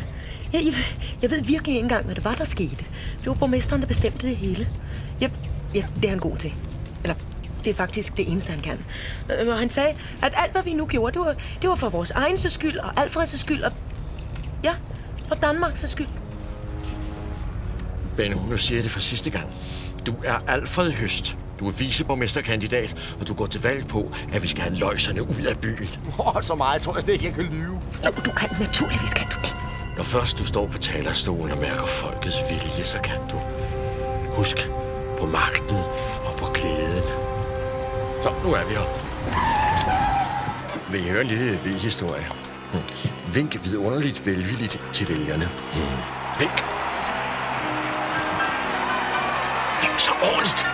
Jeg ved virkelig ikke engang, hvad det var, der skete. Det var borgmesteren, der bestemte det hele. Ja, det er han god til. Eller, det er faktisk det eneste, han kan. Og han sagde, at alt, hvad vi nu gjorde, det var for vores egen skyld, og Alfreds skyld, og ja, for Danmarks skyld. Benno, nu siger jeg det for sidste gang. Du er Alfred Høst. Du er viceborgmesterkandidat, og du går til valg på, at vi skal have løjserne ud af byen. Så meget tror jeg slet ikke, jeg kan lyve. Du kan naturligvis, kan du det. Når først du står på talerstolen og mærker folkets vilje, så kan du. Husk på magten og på glæden. Så, nu er vi her. Vil I høre en lille vild historie? Vink vidunderligt velvilligt til vælgerne. Vink. Vink så ordentligt.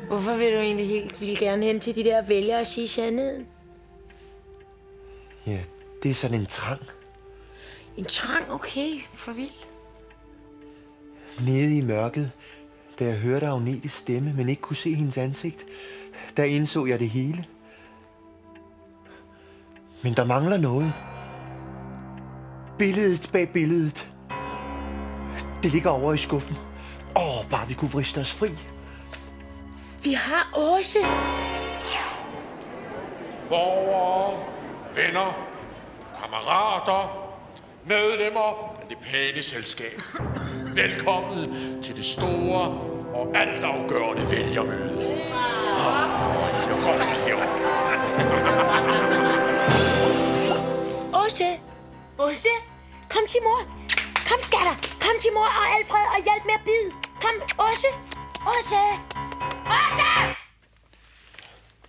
Hvorfor vil du egentlig helt vildt gerne hen til de der vælgere og sige sandheden? Ja, det er sådan en trang. En trang, okay. For vildt. Nede i mørket, da jeg hørte Agnetes stemme, men ikke kunne se hendes ansigt, der indså jeg det hele. Men der mangler noget. Billedet bag billedet. Det ligger over i skuffen. Bare vi kunne vriste os fri. Vi har også. Borgere, venner, kammerater, medlemmer af det pæne selskab. Velkommen til det store og altafgørende vælgermøde. Åse, kom til mor. Kom, skatter. Kom til mor og Alfred og hjælp med at bide. Kom, Åse.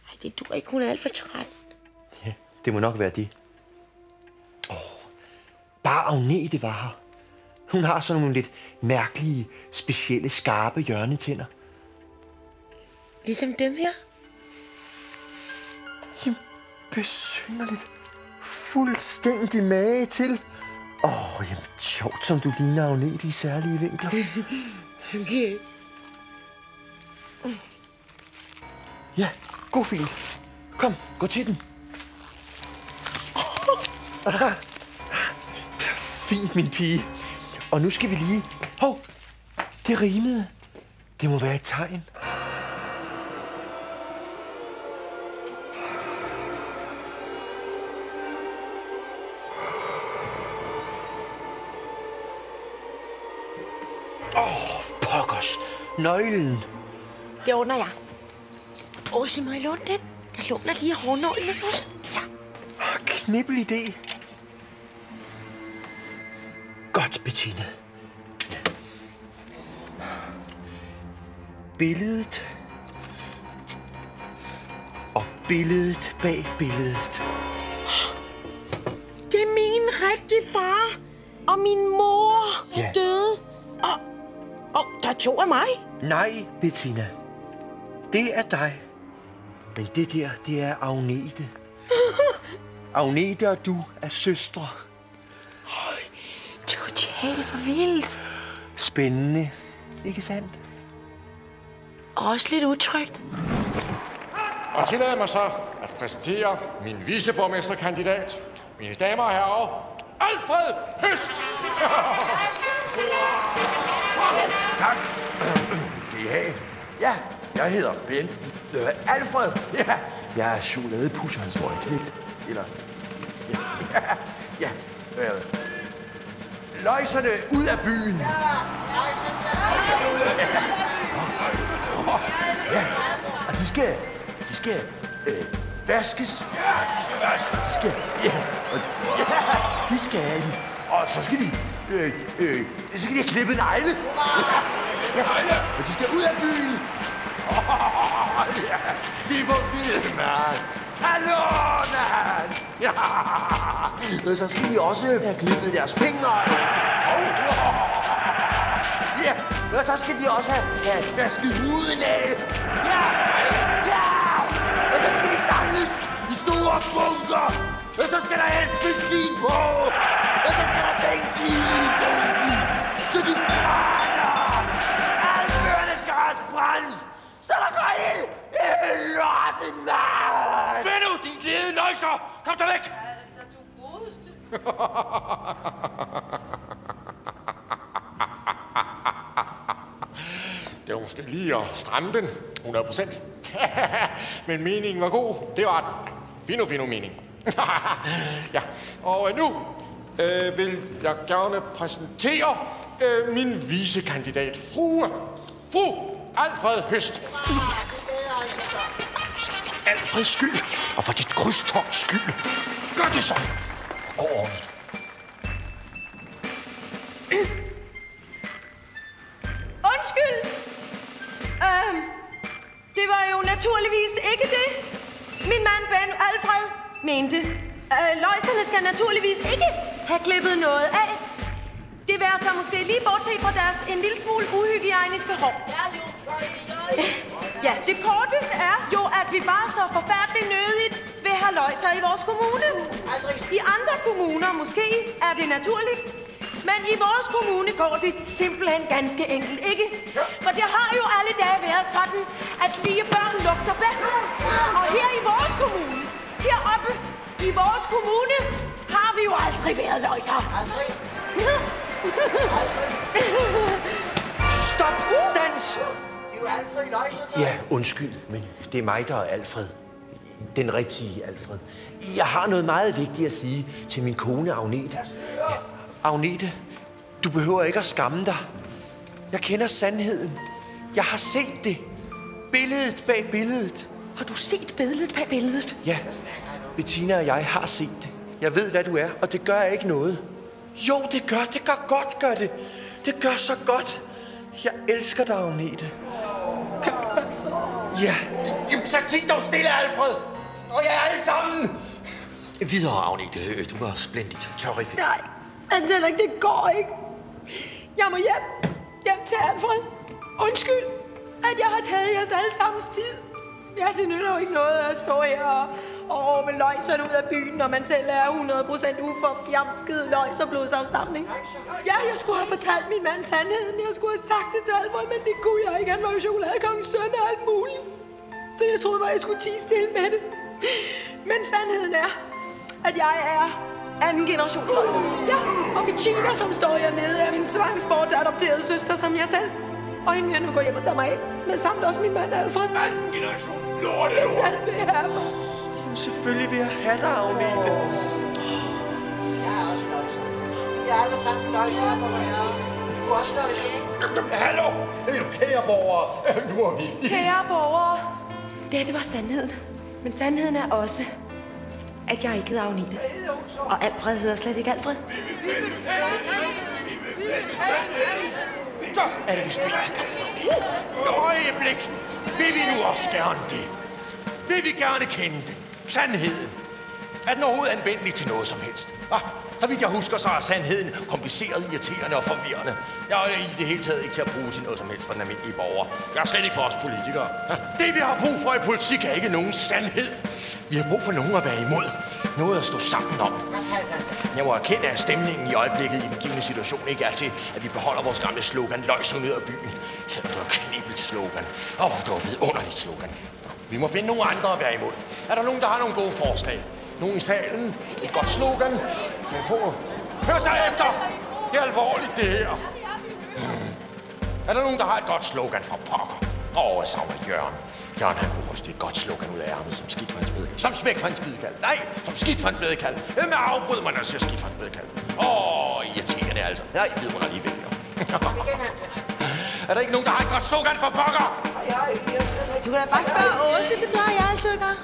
Ej, det duer ikke. Hun er alt for træt. Ja, det må nok være det. Bare Agnete var her. Hun har sådan nogle lidt mærkelige, specielle, skarpe hjørnetænder. Ligesom dem her? Jamen, besynderligt. Fuldstændig mage til. Jamen, sjovt, som du ligner Agnete i særlige vinkler. Okay. Ja, god film. Kom, gå til den. Fint, min pige. Og nu skal vi lige... Hov, det rimede. Det må være et tegn. Pokkers. Nøglen. Det ordner jeg. Åse, må jeg låne den? Jeg låner lige hårnålen, ikke også? Ja. Knibbel idé. Godt, Bettina. Billedet. Og billedet bag billedet. Det er min rigtige far. Og min mor er døde. Og der er 2 af mig. Nej, Bettina. Det er dig. Men det der, det er Agnete. Agnete og du er søstre. Totalt for vildt. Spændende, ikke sandt? Også lidt utrygt. Og tillad mig så at præsentere min viceborgmesterkandidat, mine damer og herrer, Alfred Høst! Tak. Skal I have? Ja, jeg hedder Ben. Alfred. Ja, jeg er chokoladepusserens røgknægt. Eller... Ja. Løjserne ud af byen. Ja, og de skal vaskes. De skal og så skal de have klippet negle. Og de skal ud af byen. De er på byen, mand. Hallo, mand. Ja. Så skal de også have klippet deres fingre. Ja, og så skal de også have vasket huden af. Ja. Og så skal de samles i store bunker. Og så skal der helst benzin på. Og så skal der benzin i bunken. Så de brænder. Alle førerne skal også brændes. Så der går ild i lorten, mand. Benno, din glede nøjser! Kom der væk! Altså, du godeste. Det var måske lige at stramme den, 100%. Men meningen var god. Det var en fino mening. Ja, og nu vil jeg gerne præsentere min vicekandidat, fru Alfred Høst. Alfreds skyld, og for dit krydstogts skyld. Gør det så! Gå ordentligt. Undskyld. Det var jo naturligvis ikke det, min mand Ben Alfred mente. Løjserne skal naturligvis ikke have klippet noget af. Det værer sig måske lige bortset fra deres en lille smule uhygiejniske hår. Ja, det korte er jo, at vi bare så forfærdeligt nødigt vil have løjser i vores kommune. I andre kommuner måske er det naturligt. Men i vores kommune går det simpelthen ganske enkelt ikke. For det har jo alle dage været sådan, at lige børn lugter bedst. Og her i vores kommune, heroppe i vores kommune, har vi jo aldrig været løjser. Stop! Stands! Det er jo Alfred Løjser. Ja, undskyld, men det er mig, der er Alfred. Den rigtige Alfred. Jeg har noget meget vigtigt at sige til min kone Agnete. Ja. Agnete, du behøver ikke at skamme dig. Jeg kender sandheden. Jeg har set det. Billedet bag billedet. Har du set billedet bag billedet? Ja, Bettina og jeg har set det. Jeg ved, hvad du er, og det gør ikke noget. Jo, det gør godt, gør det. Det gør så godt. Jeg elsker dig, Agnete. Ja. Jamen, så sig dog stille, Alfred. Og jeg er alle sammen. Videre, Agnete. Du var splendid. Terrific. Nej, altså, det går ikke. Jeg må hjem. Hjem til Alfred. Undskyld, at jeg har taget jeres allesammens tid. Ja, det nytter jo ikke noget at stå her og råbe løjserne ud af byen, når man selv er 100% uforfjamsket løjs og blodsafstamning. Ja, jeg skulle have fortalt min mand sandheden. Jeg skulle have sagt det til Alfred, men det kunne jeg ikke. Han var jo chokoladekongens søn og alt muligt. Så jeg troede bare, jeg skulle tie stille med det. Men sandheden er, at jeg er anden generations løjser. Ja, og Bettina, som står hernede, er min tvangsbort adopterede søster som jeg selv. Og hende vil jeg nu gå hjem og tage mig af. Men samt også min mand Alfred. Anden generations lorte. Ikke sandt, det er mig. Jamen selvfølgelig vil jeg have dig, Agnete. Jeg er også løjser. Vi er alle sammen løjser, hvor jeg er. Du er også løjser. Hallo, kære borgere. Nu er vi. Kære borgere. Det var sandheden. Men sandheden er også, at jeg ikke hedder Agnete. Og Alfred hedder slet ikke Alfred. Så er det vist vigtigt. Øjeblik. Vil vi nu også gerne det? Vil vi gerne kende det? Sandheden. Er den overhovedet anvendelig til noget som helst? Så vidt jeg husker, så er sandheden kompliceret, irriterende og forvirrende. Jeg er i det hele taget ikke til at bruge til noget som helst for den almindelige borger. Jeg er slet ikke for os politikere. Det vi har brug for i politik er ikke nogen sandhed. Vi har brug for nogen at være imod. Noget at stå sammen om. Jeg må erkende, at stemningen i øjeblikket i den givne situation ikke er til, at vi beholder vores gamle slogan, løjs ud af byen. Det var knibelt slogan. Det var et vidunderligt slogan. Vi må finde nogle andre at være imod. Er der nogen, der har nogle gode forslag? Nogen i salen? Et godt slogan? Kan jeg få? Hør sig efter! Det er alvorligt, det her. Er der nogen, der har et godt slogan for pokker? Jeg savner Jørgen. Jørgen, han kunne måske et godt slogan ud af ærmet som skidt for en spædekald. Som smæk for en skidekald. Nej, som skidt for en spædekald. Hvem er afbryder man, når siger skidt for en spædekald? Irriterende altså. Nej, jeg ved, hvor der lige vælger. Er der ikke nogen, der har et godt slogan for pokker? Du kan da bare spørge Åse, det plejer jeg altid at gøre.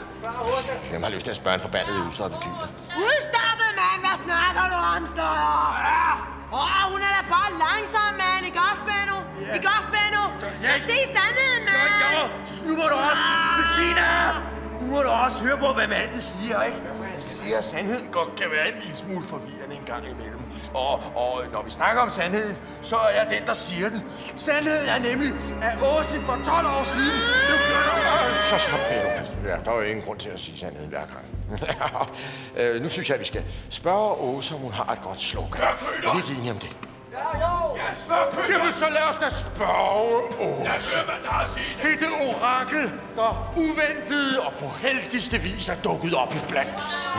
Hvem har lyst til at spørge en forbandet udstoppet kyler? Udstoppet, mand! Hvad snakker du om, Støjer? Hun er da bare langsom, mand. Ikke også, Benno? Ikke også, Benno? Så sig sandheden, mand! Nu må du også, Bettina! Nu må du også høre på, hvad manden siger, ikke? Han siger, at sandheden godt kan være en lille smule forvirrende en gang imellem. Og når vi snakker om sandheden, så er jeg den, der siger den. Sandheden er nemlig, at Åse for 12 år siden... Så slap Benno. Ja, der er jo ingen grund til at sige sandheden hver gang. Nu synes jeg, at vi skal spørge Åse, om hun har et godt slogan. Er vi ikke enige om det? Jamen, så lad os da spørge Åse. Dette orakel, der uventet og på heldigste vis er dukket op i blandt os.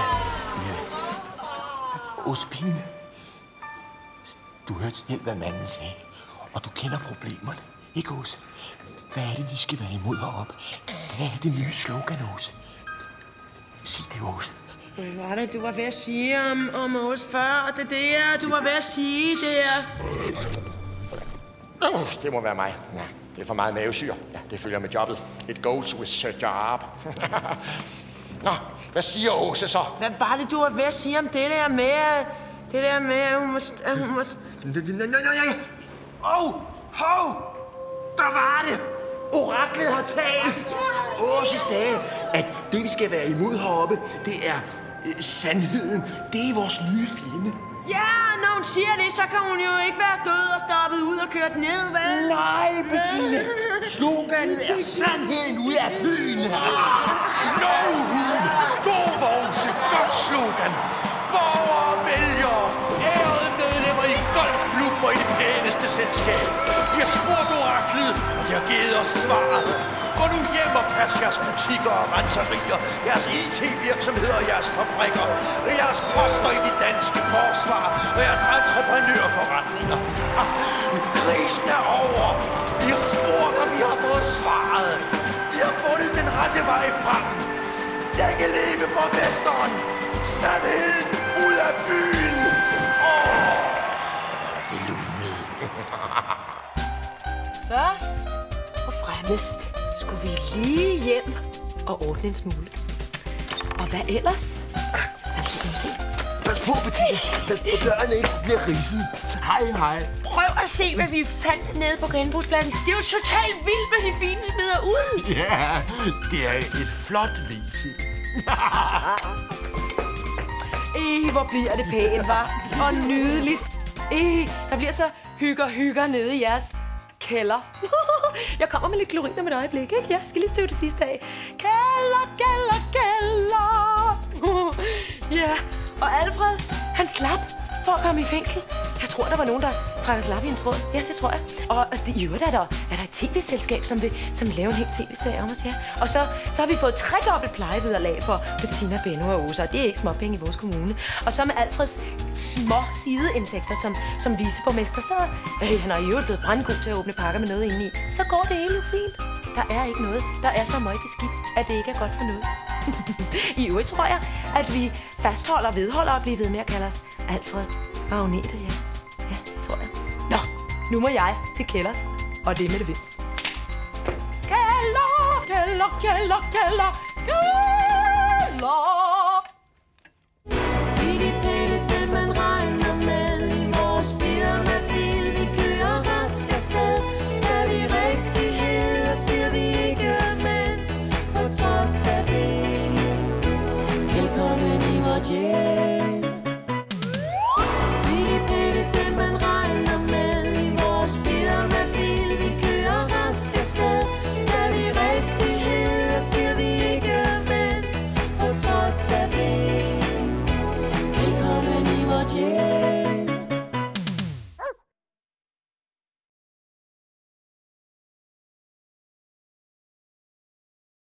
Åse Pine, du hørte selv, hvad manden sagde, og du kender problemerne. Ikke, Åse? Hvad er det, vi skal være imod heroppe? Hvad er det nye slogan, Åse? Sig det, Åse. Hvad var det, du var ved at sige om Åse før? Det der, du var ved at sige der. Det må være mig. Ja, det er for meget mavesyre. Ja, det følger med jobbet. It goes with the job. Nå, hvad siger Åse så? Hvad var det, du var ved at sige om det der med... at hun må... Der var det! Oraklet har talt! Åse sagde, at det, vi skal være imod heroppe, det er sandheden. Det er vores nye fjende. Ja, når hun siger det, så kan hun jo ikke være død og stoppet ud og kørt ned, vel? Nej, Bettina. Sloganet er sandheden ud af byen. God Åse, godt slogan. Borgere, vælgere, ærede medlemmer i golfklubber i det pæneste selskab. De har spurgt oraklet, og de har givet os svaret. Gå nu hjem og pas jeres butikker og renserier, jeres IT-virksomheder og jeres fabrikker, og jeres poster i det danske forsvar og jeres entreprenørforretninger. Krisen er over. Vi har spurgt, og vi har fået svaret. Vi har fundet den rette vej frem. Længe leve borgmesteren. Sandheden ud af byen. Først og fremmest skulle vi lige hjem og ordne en smule. Og hvad ellers? Pas på, Bettina. Pas på, døren ikke bliver ridset. Hej, hej. Prøv at se, hvad vi fandt nede på genbrugspladsen. Det er jo totalt vildt, hvad de fine smider ud. Ja, det er et flot vis. Hvor bliver det pænt, hva'? Og nydeligt. Der bliver så hygger nede i jeres kælder. Jeg kommer med lidt klorin om et øjeblik, ikke? Jeg skal lige støve det sidste af. Kælder. Ja, og Alfred, han slap for at komme i fængsel. Jeg tror, der var nogen, der trækker slap i en tråd. Ja, det tror jeg. Og i øvrigt er der et tv-selskab, som vil lave en hel tv-serie om os, ja. Og så har vi fået 3-dobbelt plejevederlag for Bettina, Benno og Åsa. Det er ikke småpenge i vores kommune. Og så med Alfreds små sideindtægter som viceborgmester, så han er i øvrigt blevet brandgod til at åbne pakker med noget indeni. Så går det hele jo fint. Der er ikke noget, der er så møgbeskidt, at det ikke er godt for noget. I øvrigt tror jeg, at vi vedholder at blive ved med at kalde os Alfred og Agnete, ja. Ja, det tror jeg. Nå, nu må jeg til kælders, og det er med det vinds. Kælder.